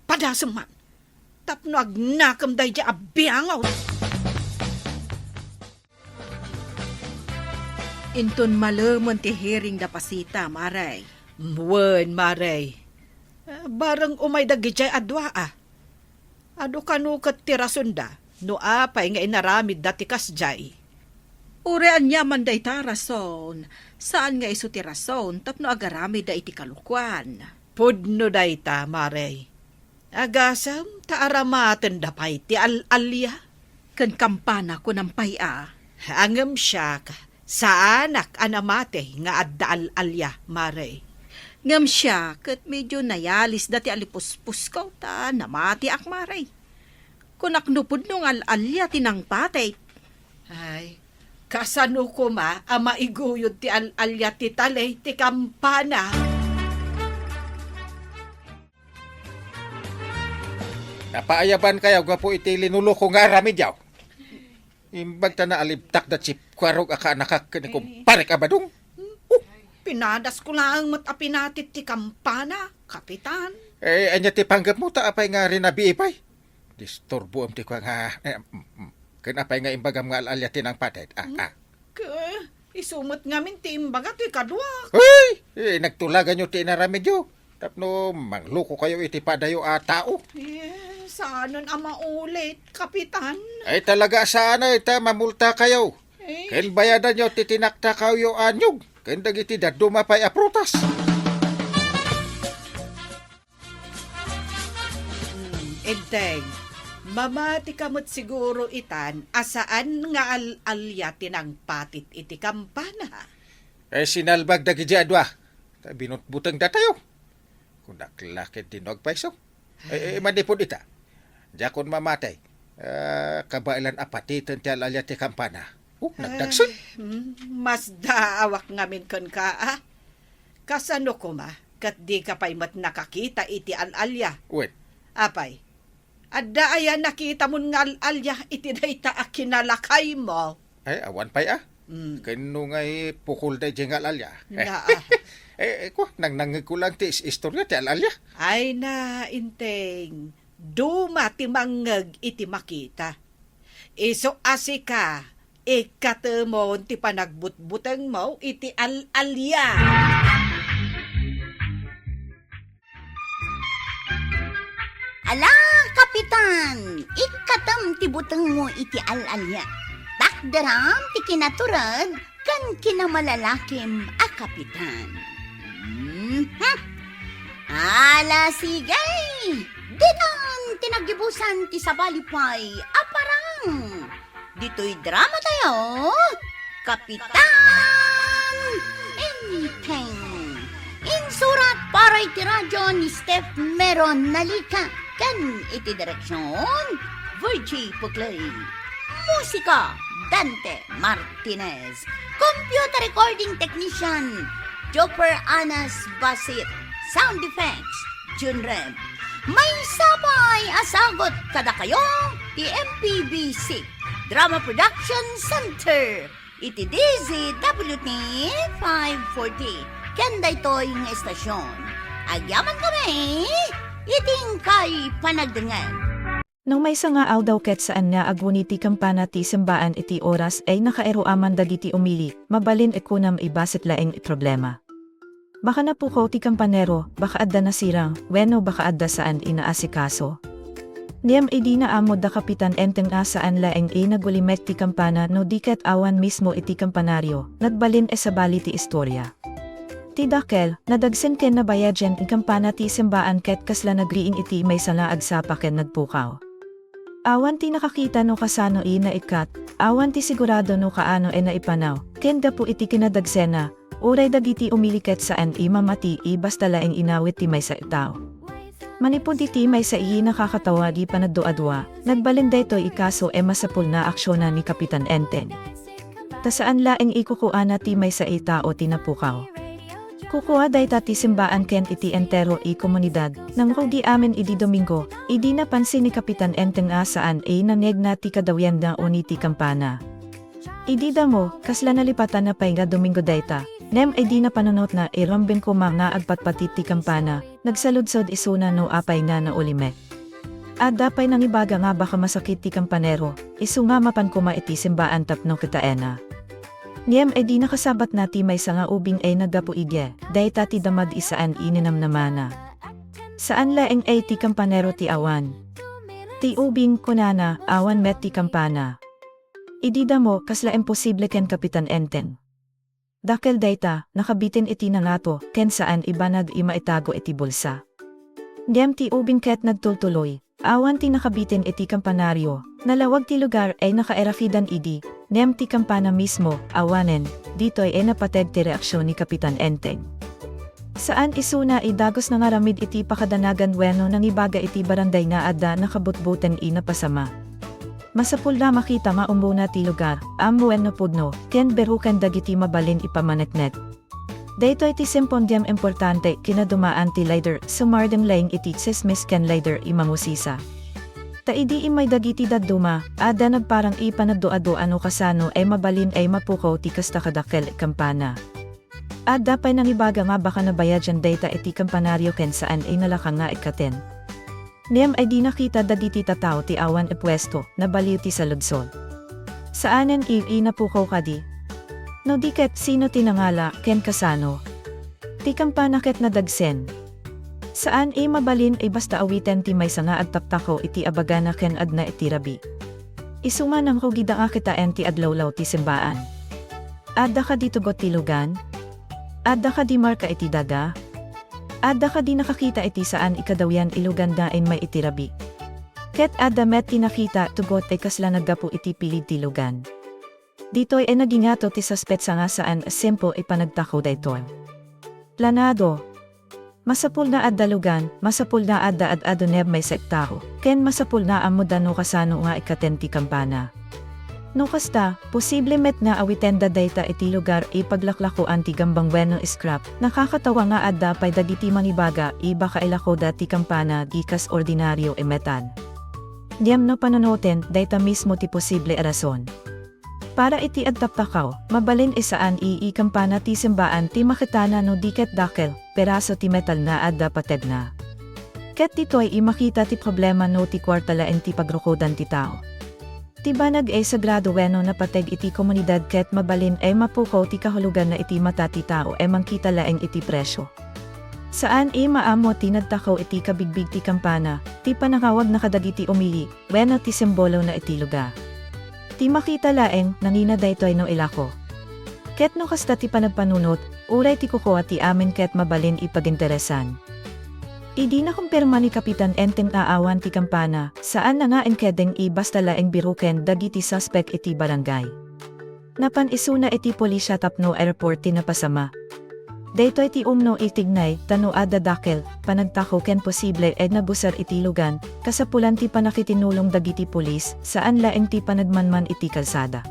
Padasam man. Tapno agnakam day jay abiyangaw. Inton malamon ti hearing da pasita, Maray. Mwen, Maray. Barang umay dagi jay adwa ah. Ado kanukat tirasunda, no apay nga inaramid dati kas jay. Urean niya man da ita rason. Saan nga iso ti rason, tapno agarami da iti kalukwan. Pudno dayta, Maray. Agasam, taaramaten da pay ti al-alya. Kan kampana ko ng paya. Angam siya ka, sa anak anamate nga adda al-alya, Maray. Ngam siya, kat medyo nayalis dati alipuspus ko, ta namati ak Maray. Kunak nupod nung al-alya tinang patay. Ay, kasano ko ma, ama iguyod ti al-alya ti talay ti kampana. Napaayaban kayo, gapo iti linulo ko nga ramid yaw. Imbag ta na alibtak da chip kwarog aka nakak ni kumpare ka badong. Pinadas ko lang matapinatit ti kampana, kapitan. Eh, anya ti panggap mo ta apay nga rinabi ipay. Disturbo am ti kwa nga. Ken apay nga imbagam nga alalyatin ang patet. Isumot ngamin ti imbaga ti kadwa. Hoy! Nagtulagan nyo ti inaramid yo. Tapno, mangluko kayo iti padayo a tao. Saanon ama ulit, kapitan? Ay talaga sana ita mamulta kayo. Ken bayadan nyo ti tinakta kayo anyog. Ken dagiti daduma pay aprutas. Enteng, mamati kamot siguro itan, asaan nga al-alyatin ang patit iti kampana. Eh sinalbag dagi adwa. Binutbutang da tayo. Kung naklakit dinog paiso. Manipod ita. Jakon mamatay. Kabailan apatitan ti al-alya ti kampana. Nagdagsun. Mas daawak ngamin kon ka, ah. Kasano ko ma, kat di ka pa'y mat nakakita iti al-alya. Wait. Apay, adda ayan nakita mo nga al-alya iti dayta a kinalakay mo. Ay, awan pa'y ah. Kano nga'y pukul da dyan al-alya. Na, nangangig ko lang ti istorya ti al-alya. ay na, inteng, duma ti mangag iti makita. Iso asika, ikatemon ti panagbutbuteng mo iti al-alya. Ala, kapitan! Ikatam ti buteng mo iti al-alya. Takdaram ti kinaturad kan kinamalalakim a kapitan. Ala, sigay! Ditan tinagibusan ti sabalipay aparang. Dito'y drama tayo, Kapitan Enteng. Insurat para iti radyo ni Steph Meron Nalika. Kan iti direksyon, Virgie Puclay. Musika, Dante Martinez. Computer recording technician, Joper Anas Basit. Sound effects, Junreb. May sabay asagot kada kayo, ti MPBC Drama Production Center. Iti DZWT 540. Kanda ito'y ng estasyon. Agyaman kami, iting kay panagdangan. Nang may sangaaw daw ket saan na agwuniti kampana ti sembaan iti oras ay nakaeroaman dagiti umili, mabalin ekunam ibasit laeng problema. Baka napukaw ti kampanero, baka adda nasirang, wenno baka adda saan inaasikaso. Niyam idi na amo da kapitan enteng asaan laeng nagulimek ti kampana no diket awan mismo iti kampanaryo, nagbalin sa bali ti istorya. Ti dakel, nadagsen ken nabayajen ti kampana ti simbaan ket kasla nagriing iti may sanga agsapa ken nagpukaw. Awan ti nakakita no kasano na ikat, awan ti sigurado no kaano na ipanaw, ken gapu iti kinadagsena, uray dagiti umiliket saan mamati basta laeng inawit ti may sa tao. Manipod iti may sa nakakatawa di panaddoadwa, nagbalin dayto ikaso masapul na aksyonan ni Kapitan Enteng. Tasaan laeng ikukuana ti may sa tao tinapukaw. Kukuha dayta ti simbaan ken iti entero komunidad, nang rudi amin idi Domingo, idi napansin ni Kapitan Enteng saan naneg na ti kadawyan na uniti kampana. Idi damo, kasla nalipatan na painga Domingo dayta, nem di na panunot na irambing kumang na agpatpatit ti kampana, nagsaludsod isuna no apay na naulimek. At dapay nang ibaga nga baka masakit ti kampanero, isu nga mapan kuma iti simbaan tapno kitaena. Niem di nakasabat na ti may sanga ubing nagapu idye, dayta ti damad isaan ininam namana. Saan laeng ti kampanero ti awan? Ti ubing kunana, awan met ti kampana. Idi damo kasla imposible ken Kapitan Enteng. Dakel dayta, nakabitin iti nangato, ken saan ibanag maitago iti bulsa. Diyam ti ubing ket nagtultuloy, awan ti nakabitin iti kampanaryo, nalawag ti lugar nakaerafidan idi, diyam ti kampana mismo, awanen, dito'y napateg ti reaksyon ni Kapitan Enteng. Saan isuna idagos na ngaramid iti pakadanagan weno nang ibaga iti barangay na adda nakabutbuten napasama. Masapul na makita maumuna ti lugar, amuen no pudno, ken berukan dagiti mabalin ipamaneknet. Dayto iti simpondyam importante kinadumaan ti leader, sumardeng laing iti sismis ken leader imangusisa. Taidi imay dagiti daduma, ada nagparang ipanaddoado ano kasano mabalin mapukaw ti kasta kadakkel kampana. Ada pay nang ibaga nga baka nabayadyan dayta iti kampanaryo ken saan nalakang nga ikaten. Niyam di nakita dagiti tatao ti awan pwesto, nabaliw ti saludsod. Saanen napukaw kadi? No diket sino tinangala, ken kasano? Ti kampana ket nadagsen. Saan mabalin basta awiten ti may sanga agtaptako iti abagana ken adna iti rabi. Isuma nang rugida nga kitaen ti adlawlaw ti simbaan. Adda ka di tugot ti lugan? Adda ka di marka iti daga? Adda ka di nakakita iti saan ikadawyan ilugan dain may itirabi. Ket adda met tinakita tugot kasla naggapu iti pilid ti lugan. Dito'y nagingato ti suspect sa nga saan simpo ipanagtako daytoy. Planado. Masapul na adda lugan, masapul na adda adoneb may sektao, ken masapul na amuda no kasano nga ikaten ti kampana. No kasta, posible met nga awitenda dayta iti lugar paglaklakuan ti gambang bueno scrap, nakakatawa nga adda pay dagiti manibaga baka ilako dati kampana gikas ordinaryo metal. Diyam no panonoten dayta mismo ti posible rason. Para iti adtaptakaw, mabalin isaan kampana ti simbaan ti makitana no diket dakel, peraso ti metal na adda pated na. Ket dito'y makita ti problema no ti kwartalaen ti pagrukodan ti tao. Tibanag sagrado weno na pateg iti komunidad ket mabalin mapukaw ti kahulugan na iti mata ti tao mangkita laeng iti presyo. Saan maamo ti nagtakaw iti kabigbig ti kampana, ti panakawag na kadagiti umili, weno ti simbolo na iti lugar. Ti makita laeng nangina daytoy no ilako. Ket no kasta ti panagpanunot, uray ti kukuha ti amin ket mabalin ipaginteresan. Idi na kumpirma ni Kapitan Enteng aawan ti kampana, saan na nga kedeng basta laeng biruken dagiti suspect iti barangay. Napan isuna iti polisya tapno airport ti napasama. Daytoy ti umno itignay, tano adda dakel, panagtako ken posible nabusar iti lugan, kasapulan ti panakitinulong dagiti polis, saan laeng ti panagmanman iti kalsada.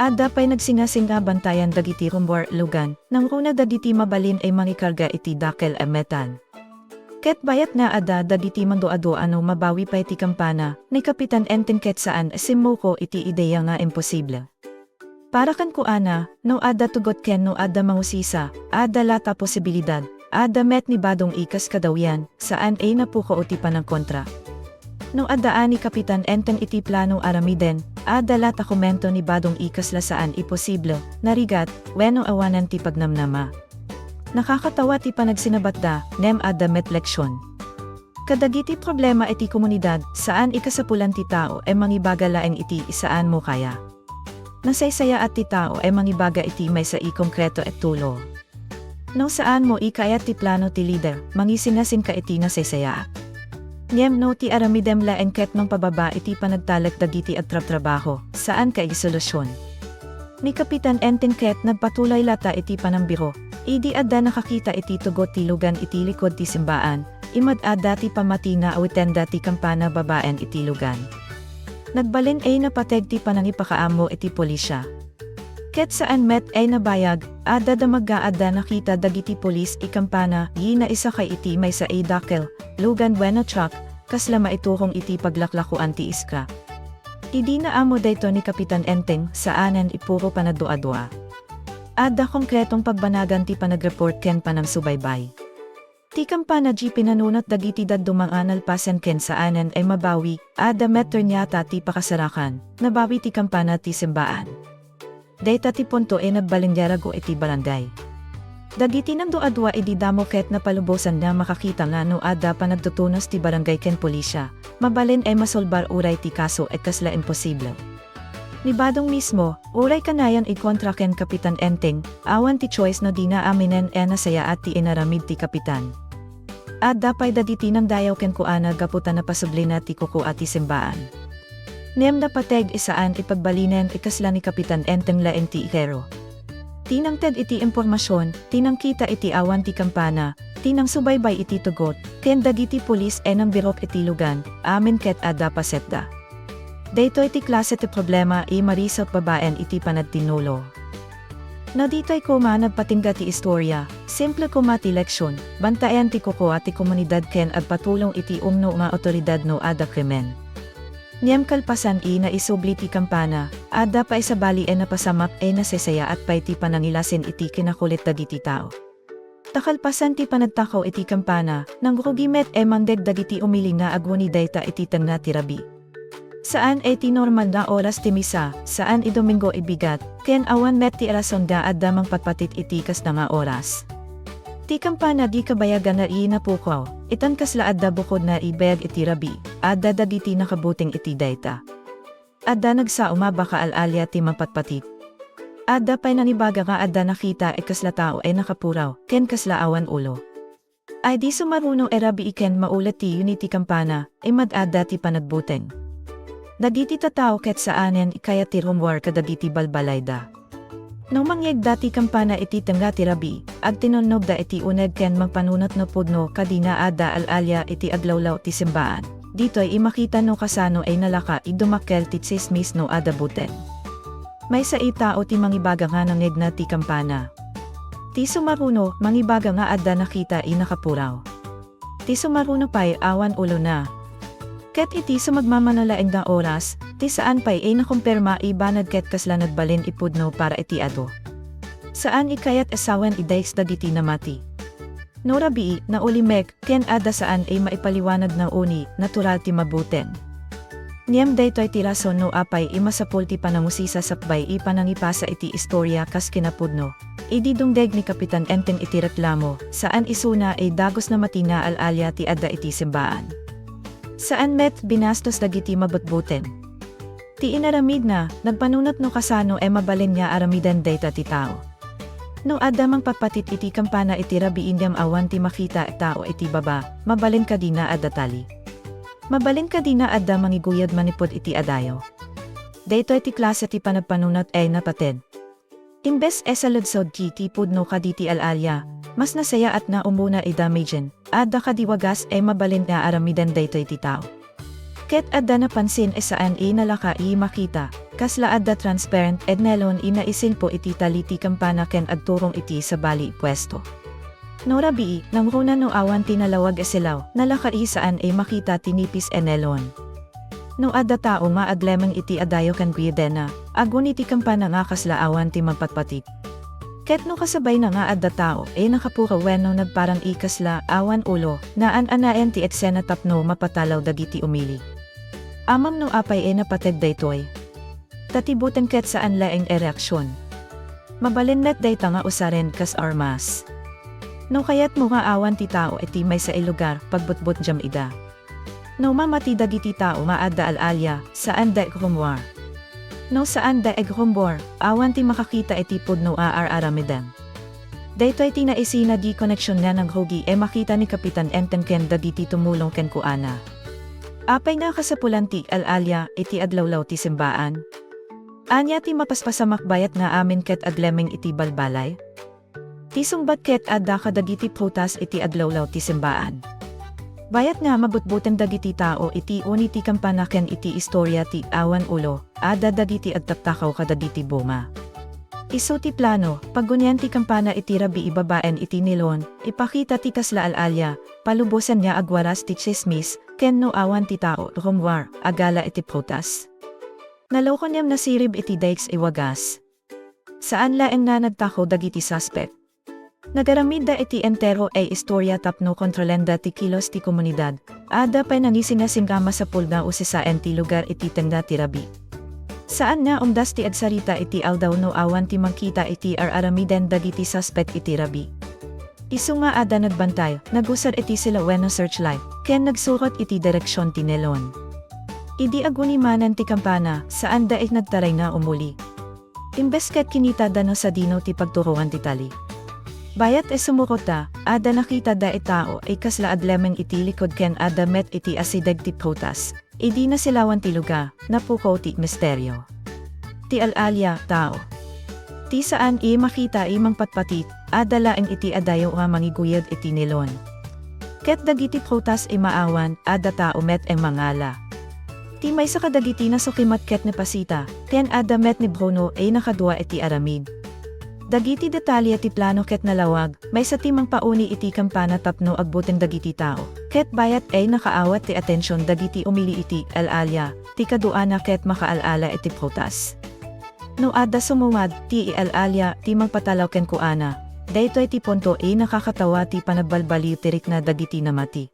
Adda pay nagsingasinga bantayan dagiti rumbor lugan, nang runa dagiti mabalin mangikarga iti dakel metal. Ket bayat na ada dagiti mandoado ano mabawi pa iti kampana, ni Kapitan Enteng ket saan simuko iti ideya nga imposible. Para kan kuana, no ada tugot ken no ada mangusisa, ada lata posibilidad, ada met ni badong ikas kadawyan, saan napuko iti panang kontra. No adaan ni Kapitan Enteng iti plano aramiden, ada lata komento ni badong ikas la saan imposible, narigat, weno awanan ti pagnamnama. Nakakatawa ti panagsinabatda, nem adda met leksyon. Kadagiti problema iti komunidad, saan ikasapulan ti tao e mangibaga laeng iti isaan mo kaya. Nasaysaya at ti tao e mangibaga iti may sa konkreto et tulo. No saan mo ikayat ti plano ti leader, mangisinasin ka iti nasaysaya. Ngem no ti aramidem laeng ket nung pababa iti panagtalek dagiti at trabaho, saan ka isolusyon. Ni Kapitan Enteng ket nagpatuloy lata iti panambiro, idi adda nakakita iti tugot ti lugan iti likod ti simbaan, imad adda ti pamatina awiten ti kampana babaen iti lugan. Nagbalin ay napateg ti panangipakaamo iti polisya. Ket saan met ay nabayag, adda damaga adda nakita dagiti polis ikampana, na isa kay iti may sa dakel, lugan bueno truck, kasla maiturong iti paglaklakuan ti iska. Idi na amo dayto ni Kapitan Enteng, saanan ipuro panadua-dua. Adda konkretong pagbanagan ti panagreport ken panangsubaybay. Ti kampana di pinanunot dagiti dadumang analpasan ken saanan ay mabawi, adda meter nyata ti pakasarakan, nabawi ti kampana ti simbaan. Dayta ti punto e nagbalingyarago iti barangay. Dagiti nang dua-dua idi damo ket napalubosan na makakita nga no adda panagtutunos ti barangay ken polisya, mabalin ay masolbar uray ti kaso et kasla imposible. Ni Badong mismo, uray kanayan ikontra ken Kapitan Enteng, awan ti choice no di na aminen e nasaya at ti inaramid ti kapitan. Adda pay dagiti nang dayaw ken kuana gaputan na pasubli na ti kuku at ti simbaan. Nem na pateg isaan ipagbalinen ikasla ni Kapitan Enteng laeng ti ikero. Tinang ted iti impormasyon, tinang kita iti awan ti kampana, tinang subaybay iti tugot, ken dagiti pulis enang birok iti lugan, amin ket adda pasetda. Dayto iti klase ti problema marisot babaen iti panagtinulo. No dito'y kuma nagpatingga ti istorya, simple kuma ti leksyon, bantayan ti kuko at ti komunidad ken agpatulong iti umno nga otoridad no ada krimen. Niyam kalpasan na isubli ti kampana, adda pa isabali na pasamak nasesaya at pa iti panangilasin iti kinakulit dagiti tao. Takalpasan ti panagtakaw iti kampana, nang rugimet manggeg dagiti umili na agwani dayta iti tangna ti rabi. Saan ti normal na oras ti misa, saan domingo ibigat, ken awan met ti rason da adda mang patpatit iti kas na nga oras. Ti kampana di kabayagan na napukaw, itan kasla adda bukod na ibayag iti rabi, adda dagiti nakabuting iti dayta. Adda nagsauma baka alalya ti mapatpatit. Adda pa'y nangibaga nga adda nakita kasla tao ay nakapuraw, ken kasla awan ulo. Ay di sumaruno rabi iken maulat ti unity kampana, mad-adda ti panagbuteng. Dagiti tatao ket saanen kaya ti rumwar kadagiti balbalayda. Nung mangyeg dati kampana iti tangga ti rabi, ag tinunnog da iti uneg ken magpanunot no pudno kadina adda alalya iti aglawlaw ti simbaan. Dito'y imakita no kasano ay nalaka idumakkel ti tsismis no ada buten. May sa itao ti mangibaga nga nangeg na ti kampana. Ti sumaruno, mangibaga nga adda nakita nakapuraw. Ti sumaruno pa'y awan ulo na. Ket iti sumagmamanalaeng da oras, ti saan pa'y nakumpirma banad ket kasla nagbalin ipudno para iti ado. Saan ikayat asawan idayks dagiti namati. No rabii, na ulimek, ken ada saan maipaliwanag na uni, natural ti mabuten. Niyam daytoy ti rason no apay masapul ti panangusisa sapbay panangipasa iti istorya kas kinapudno. Idi dungdeg ni Kapitan Enteng iti reklamo, saan isuna dagos na matina alalya ti adda iti simbaan. Saan met binastos dagiti mabutbuten. Ti inaramid na, nagpanunot no kasano mabalin niya aramidan dayta ti tao. No adda mang patpatit iti kampana iti rabi indiam awan ti makita tao iti baba, mabalin kadina adda tali. Mabalin kadina adda mangiguyad manipod iti adayo. Dayto iti klase ti panagpanunot napated. Imbes saludsod ti pudno kaditi alalya, mas nasaya at na umuna damagen, adda kadiwagas mabalin na aramidan dayto iti tao. Ket adda napansin saan nalaka makita, kasla adda transparent nelon inaisin po iti taliti kampana ken agturong iti sa bali pwesto. No rabii, nang runa no awan tinalawag silaw, nalaka saan makita tinipis nelon. No adda tao nga aglemang iti adayo kan guyedena, agun iti kampana nga kasla awan ti magpatpatit. Ket no kasabay na nga adda tao, nakapura wenno nagparang ikasla awan ulo, naan anaen ti etsena tapno mapatalaw dagiti umili. Amam no apay napateg daytoy. Tatibutan ket saan laeng reaksyon. Mabalin net dayta nga usaren kas armas. No kayat mga awan ti tao iti may sa ilugar pagbutbut jam ida. No mamati dagiti tao maada alalya saan da egrumwar. No saan da egrumwar awan ti makakita iti pudno aramidem. Daytoy tinaisina di koneksyon na ng hogi makita ni Kapitan Enteng ken dagiti tumulong ken kuana. Apay nga kasapulan ti alalya iti adlawlaw ti simbaan. Anya ti mapaspasamak bayat nga amin ket aglemeng iti balbalay. Ti sungbat ket adda kadagiti prutas iti adlawlaw ti simbaan. Bayat nga mabutbuten dagiti tao iti uni ti kampana ken iti istorya ti awan ulo, adda dagiti agtaktakaw kadagiti buma. Isu ti plano, paggunyan ti kampana iti rabi ibabaen iti nilon, ipakita ti kasla alalya, palubusan niya agwaras ti chismis, ken no awan ti tao, rumwar, agala iti prutas. Naloko niyam nasirib iti daiks iwagas. Saan laeng na nagtako dagiti suspect? Nagaramid da iti entero ay istorya tapno kontrolenda ti kilos ti komunidad, ada pa'y nangisingasing kama sa pulga usisaan ti lugar iti tenda ti rabi. Saan nga umdas ti adsarita iti aldaw no awan ti mangkita iti aramiden dagiti suspect iti rabi. Isu nga ada nagbantay, nagusad iti sila weno searchlight, ken nagsurat iti direksyon ti Nelon. Idi agunimanan ti kampana, saan daig nagtaray na umuli. Imbes ket kinita dano sa dino ti pagturuan ti tali. Bayat sumukota, ada nakita da tao ay kasla adlemeng iti likod ken ada met iti asideg ti prutas. Idi na silawan ti luga, napukaw ti misteryo. Ti alalya, tao. Ti saan makita mang patpatit, ada laeng iti adayo nga mangiguyod iti nilon. Ket dagiti prutas maawan, ada tao met mangala. Ti may sa kadagiti na sukimat ket ni pasita, ken ada met ni Bruno nakadua iti aramid. Dagiti detalye ti plano ket nalawag, may sa timang pauni iti kampana tapno agbuteng dagiti tao. Ket bayat nakaawat ti atensyon dagiti umili iti alalya, ti kaduana ket makaalala iti prutas. No adda sumuwad, ti alalya, ti magpatalaw ken kuana. Daytoy ti punto nakakatawa ti panagbalbaliw tirik na dagiti namati.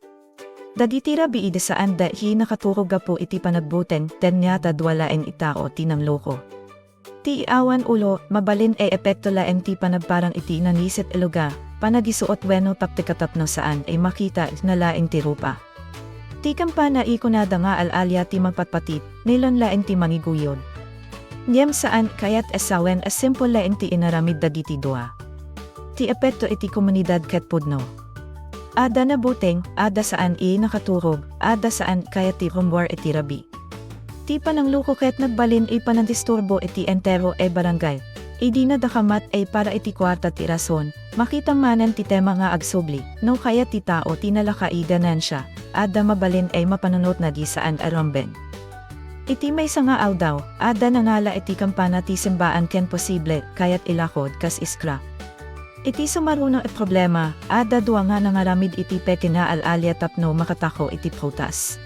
Dagiti rabi ide saan da nakaturog po iti panagbuteng, ten nyata dwalaeng itao ti namloko. Ti awan ulo, mabalin epekto laeng ti panagparang iti nanisit eluga, panagisuot weno taptikatapno saan makita na laeng ti rupa. Ti kampana ikunada nga alalya ti magpatpatit, nilon laeng ti mangiguyod. Niyem saan kayat esawen simple laeng ti inaramid dagiti dua. Ti epekto iti komunidad ket pudno. Ada na buteng, ada saan nakaturog, ada saan kayat ti rumwar iti rabi. Ti panangluko ket nagbalin panandisturbo iti entero barangay. Idi na dakamat para iti kwarta ti rason, makita manan ti tema nga agsubli, no kaya ti tao tinalakaidanan siya, ada mabalin mapanunot na di saan aromben. Iti may nga aldaw, ada nangala iti kampana ti simbaan ken posible, kayat ilakod kas iskra. Iti sumarunong problema, ada duwa nga nangaramid iti peke na alalya tapno makatako iti prutas.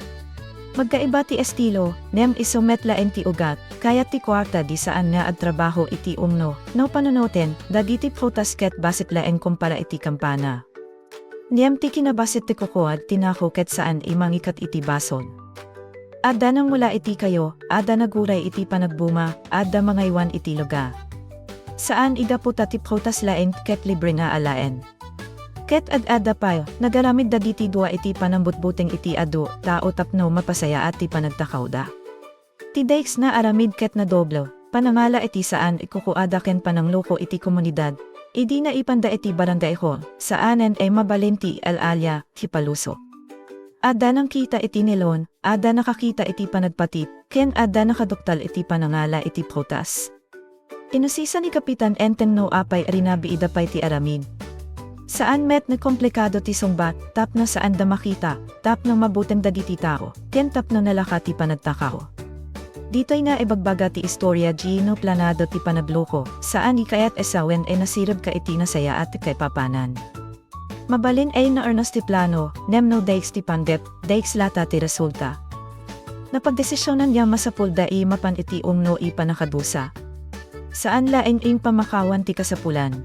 Magkaiba ti estilo, nem isumet laeng ti ugat, kaya ti kwarta di saan nga trabaho iti umno, no panunoten, dagiti prutas ket basit laeng kumpara iti kampana. Nem ti kinabasit ti kukuad, tinako ket saan mangikat iti basol. Ada nang mula iti kayo, ada naguray iti panagbuma, ada mangaywan iti luga. Saan idaputa ti prutas laeng ket libre nga alaen. Ket ad-ada payo, nagaramid dagiti dua iti panambutbuting iti adu, tao tapno mapasaya at ti panagtakaw da. Ti daiks na aramid ket na doblo, panangala iti saan ikukuada ken panangloko iti komunidad, idi na ipanda iti barangay hall, saanen mabalin ti alalya, hipaluso. Ada nang kita iti nilon, ada nakakita iti panagpatit, ken ada nakaduktal iti panangala iti prutas. Inusisa ni Kapitan Enteng no apay rinabi idapay ti aramid. Saan met na komplikado ti sungbat, tapno saan da makita, tapno mabuteng dagiti tao, ken tapno nalakati panagtakaw. Dito'y na ibagbaga ti istorya no planado ti panagloko, saan ikayat esawen nasirib ka iti nasaya at kay papanan. Mabalin na arnos ti plano, nem no daiks ti panggep, daiks lata ti resulta. Napagdesisyonan niya masapulda mapan iti umno panakadusa. Saan laeng pamakawan ti kasapulan.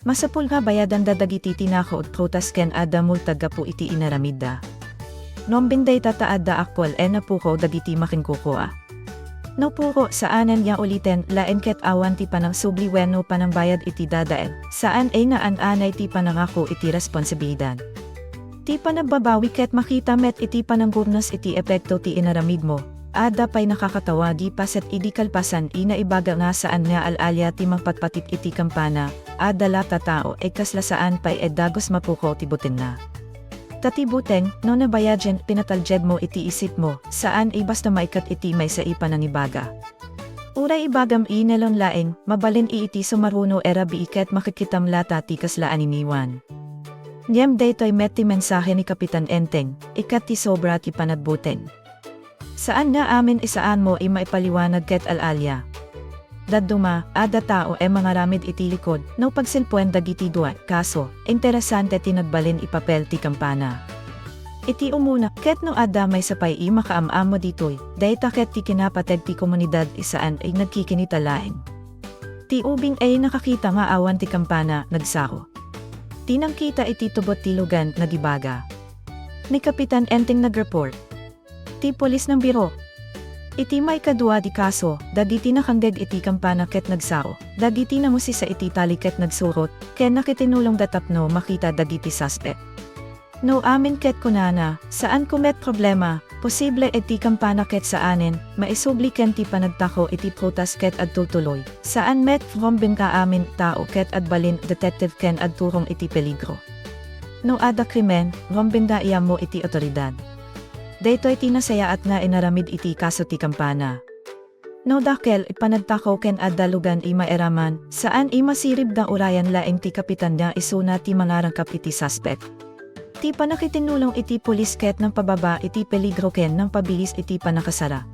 Masapul nga bayadan dadagiti tinako at prutas ken ada multaga po iti inaramida. Nombing day tataada akwal napuko dagiti makinkukua. No puro saanan niya ulitin lain ket awan ti panang subli wenno panang bayad iti dadael, saan ay naan-anay ti panangako iti responsibilidad. Ti panagbabawi ket makita met iti pananggurnos iti epekto ti inaramid mo, ada pay nakakatawa di paset idi kalpasan ina ibaga nga saan nga alalya ti mangpatpatip iti kampana, ada lata tao ay kasla saan pay dagos mapuko ti butin na. Tatibuteng, no nabayajen pinataljed mo iti isip mo, saan ay basta maikat iti may sa ipananibaga. Uray ibagam inelon laeng, mabalin iti sumaruno era biiket makikitam lata ti kaslaan iniwan. Niyam daytoy met ti mensahe ni Kapitan Enteng, ikat ti sobra ti panadbuteng. Saan nga amin isaan mo ay maipaliwanag ket alalya. Daduma, ada tao e mga ramid iti likod, no pagsilpuen dagiti dua, kaso, interesante tinagbalin ipapel ti kampana. Iti umuna, ket no ada may sapay i makaamam mo ditoy, dayta ket ti kinapateg ti komunidad isaan ay nagkikinitalaeng. Ti ubing ay nakakita nga awan ti kampana, nagsako. Tinang kita iti tubot ti lugan, nagibaga. Ni Kapitan Enteng nagreport. Ti polis ng biro. Iti may kadua di kaso, dagiti nakanggeg iti kampana ket nagsao, dagiti namusi sa iti tali ket nagsurot, ken nakitinulong datapno makita dagiti suspect. No amin ket kunana, saan kumet problema, posible iti kampana ket saanen, maisubli ken ti panagtako iti protas ket adtutuloy, saan met vrombing ka amin tao ket adbalin detective ken adturong iti peligro. No ada krimen, vrombing da iya mo iti otoridad. Daytoy tinasaya at nga inaramid iti kaso ti kampana. No dakel ipanagtakaw ken addalugan ima eraman, saan ima sirib da urayan laeng ti kapitan niya isuna ti mga rangkap iti suspect. Ti panakitinulong iti pulis ket ng pababa iti peligro ken ng pabilis iti panakasara.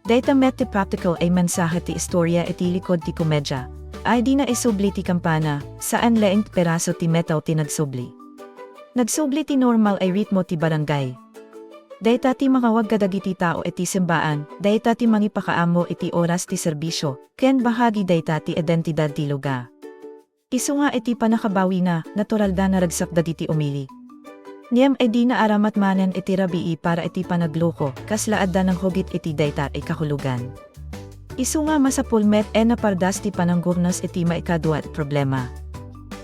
Dayta met ti practical ay mensahe ti istorya iti likod ti komedya, ay di na isubli ti kampana, saan laeng peraso ti metaw ti nagsubli. Nagsubli ti normal ay ritmo ti barangay. Dayta ti makawag kadagiti tao iti simbaan, dayta ti mangipakaamo iti oras ti serbisyo, ken bahagi dayta ti identidad ti lugar. Isu nga iti panakabawi na, natural da naragsak dagiti umili. Niyem ay di na aramat manen iti rabii para iti panagloko, kasla adda ng hugit iti dayta ay kahulugan. Isu nga masapulmet napardas ti pananggurnos iti maikadwa problema.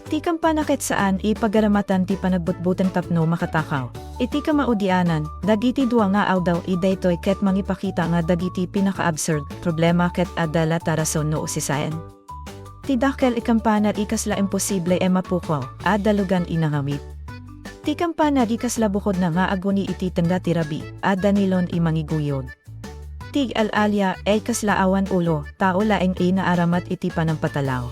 Ti kampana ket saan ipagaramatan ti panagbutbutan tapno makatakaw. Iti kamaudianan, dagiti dua nga daw idaytoy ket mangipakita nga dagiti pinaka-absurd problema ket adala tarason no usisayan. Ti dakel ikampana ikasla imposible mapukaw, adalugan inangamit. Ti kampana ikasla bukod na nga aguni iti tenda ti rabi, adanilon imangiguyod. Ti alalya kasla awan ulo, tao laeng naaramat iti panampatalaw.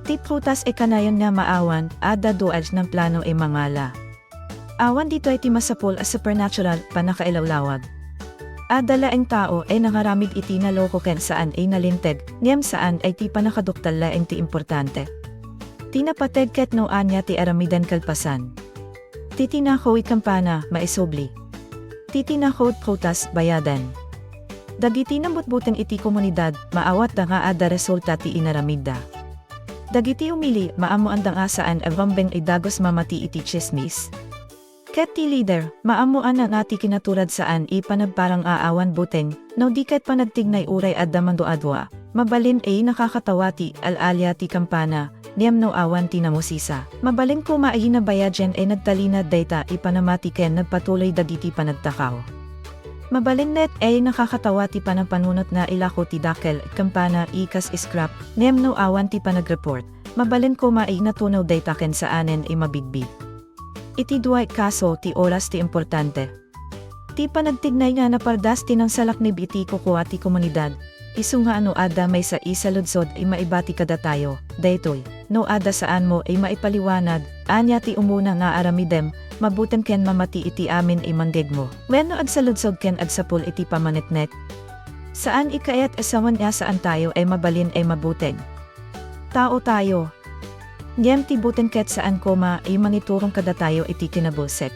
Ti prutas kanayon nga maawan, ada duals ng plano mangala. Awan dito ay ti masapol as supernatural panakailawlawag. Adala ang tao ay nangaramid iti na loko ken saan ay nalinted, niyam saan ay ti panakaduktal laeng ti importante. Tinapateg ket no anya ti aramidan kalpasan. Titinakaw kampana, maisubli. Titinakaw prutas, bayadan. Dagiti nambutbuteng iti komunidad, maawat da nga ada resulta ti inaramida. Dagiti umili, maamo andang asaan rombeng idagos mamati iti chismis. Ket ti leader, maamuan na nga ti kinaturad saan ipanagparang aawan buteng, no di ket panagtignay uray adda mandoadwa, mabalin nakakatawa ti alalya ti kampana, niyam no awan ti namusisa. Mabalin ko maayinabayajen nagtalinad dayta ipanamati ken nagpatuloy dagiti panagtakaw. Mabalin net nakakatawa ti panagpanunot na ilako ti dakel, kampana ikas scrap, niyam no awan ti panagreport, mabalin ko natunaw dayta ken saanen mabigbig. Iti duay kaso ti oras ti importante. Ti panagtignay nga napardas ti ng salaknib iti kukuha ti komunidad. Isu nga ano ada may sa isaludsod maibati kada tayo, daytoy, no ada saan mo maipaliwanag, anya ti umuna nga aramidem, mabuten ken mamati iti amin manggeg mo. Wenno ad saludsod ken ad sapul iti pamanetnet. Saan ikayat asawan nga saan tayo mabalin mabuteng. Tao tayo. Niyem ti buten ket saan koma mangiturong kada tayo iti kinabulsek.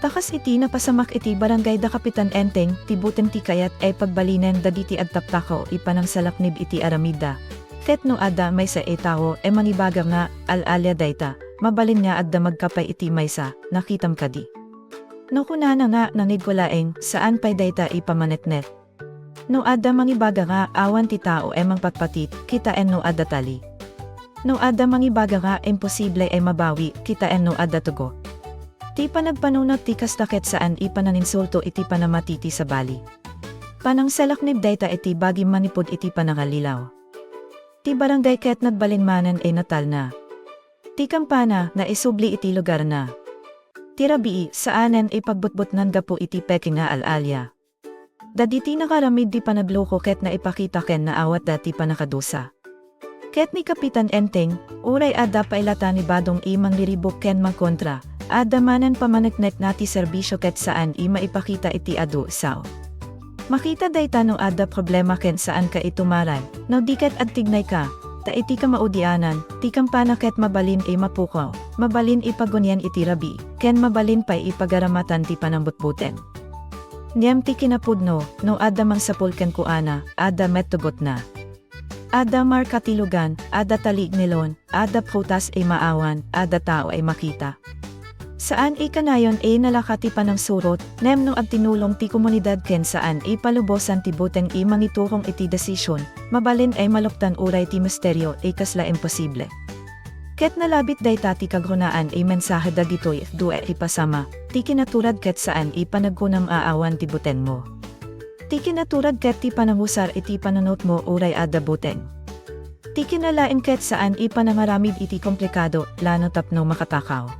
Takas iti napasamak iti barangay da Kapitan Enteng, ti buten ti kayat pagbalinen dagiti adtaptakaw ipanang salaknib iti aramida. Ket no ada may sa tao manibaga nga alalya dayta, mabalin nga adda magkapay iti maysa, nakitam kadi. No kunana nga nangigkulaeng saan pay dayta ipamanetnet. No ada mangibaga nga awan ti tao ay mangpatpatit, kita no ada tali. No ada mangibaga nga imposible ay mabawi, kita no ada tugo. Ti panagpanunat ti kastakit saan ipananinsulto iti panamatiti sa bali. Panang salaknib dayta iti bagi manipod iti panangalilaw. Ti barangay ket nagbalinmanan ay natal na. Ti kampana na isubli iti lugar na. Ti rabii saanen ipagbutbut nan gapo iti peking nga alalya. Daditi nakaramid di panagloko ket na ipakita ken na awat dati panakadusa. Ket ni Kapitan Enteng, uray ada pailata ni Badong imang liribok ken mangkontra, ada manan pamaneknek nati serbisyo ket saan ima ipakita iti adu sao. Makita dayta no ada problema ken saan ka itumaran, no diket at tignay ka, ta iti ka maudianan, ti kampana ket mabalin ay mapukaw, mabalin ipagunyan iti rabi, ken mabalin pa'y ipagaramatan ti panambutbuten. Niyam ti kinapudno, no ada mang sapulken kuana, ada mettugot na. Ada markatilugan, ada talig nilon, ada prutas ay maawan, ada tao ay makita. Saan ikanayon ay nalakati pa ng surot, nem no at tinulong ti komunidad ken saan ipalubosan ti buteng i mangiturong iti desisyon, mabalin ay maluptan uray ti misteryo ay kasla imposible. Ket nalabit dayta ti kagrunaan ay mensahe dagitoy due ipasama, ti kinaturad ket saan ipanagkunam aawan ti buten mo. Ti kinaturad ket ti panangusar iti pananot mo uray ada buteng. Ti kinalain ket saan ipanangaramid iti komplikado, lano tapno makatakaw.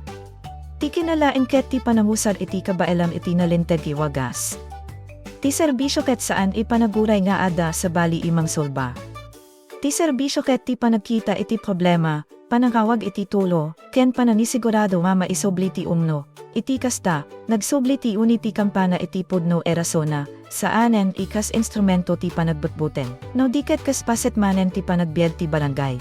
Ti kinalain ket ti panangusar iti kabaelam iti nalinteg wagas. Ti serbisyo ket saan ipanaguray nga ada sa bali imang solba. Ti serbisyo ket ti panagkita iti problema, panangawag iti tulo, ken pananisigurado nga maisobli ti umno, iti kasta, nagsubli ti uni ti kampana iti pudno erasona, saanen ikas instrumento ti panagbutbuten, no diket kas paset manen ti panagbiag ti barangay.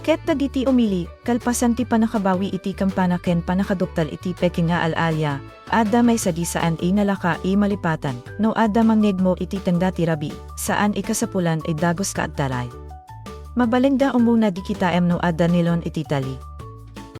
Ket dagiti umili, kalpasan ti panakabawi iti kampana ken panakaduktal iti peking nga alalya, ada may sadisaan inalaka malipatan, no ada mangnegmo iti tanda ti rabi, saan ikasapulan ay dagos ka at taray. Mabalengda umuna di kita no ada nilon iti tali.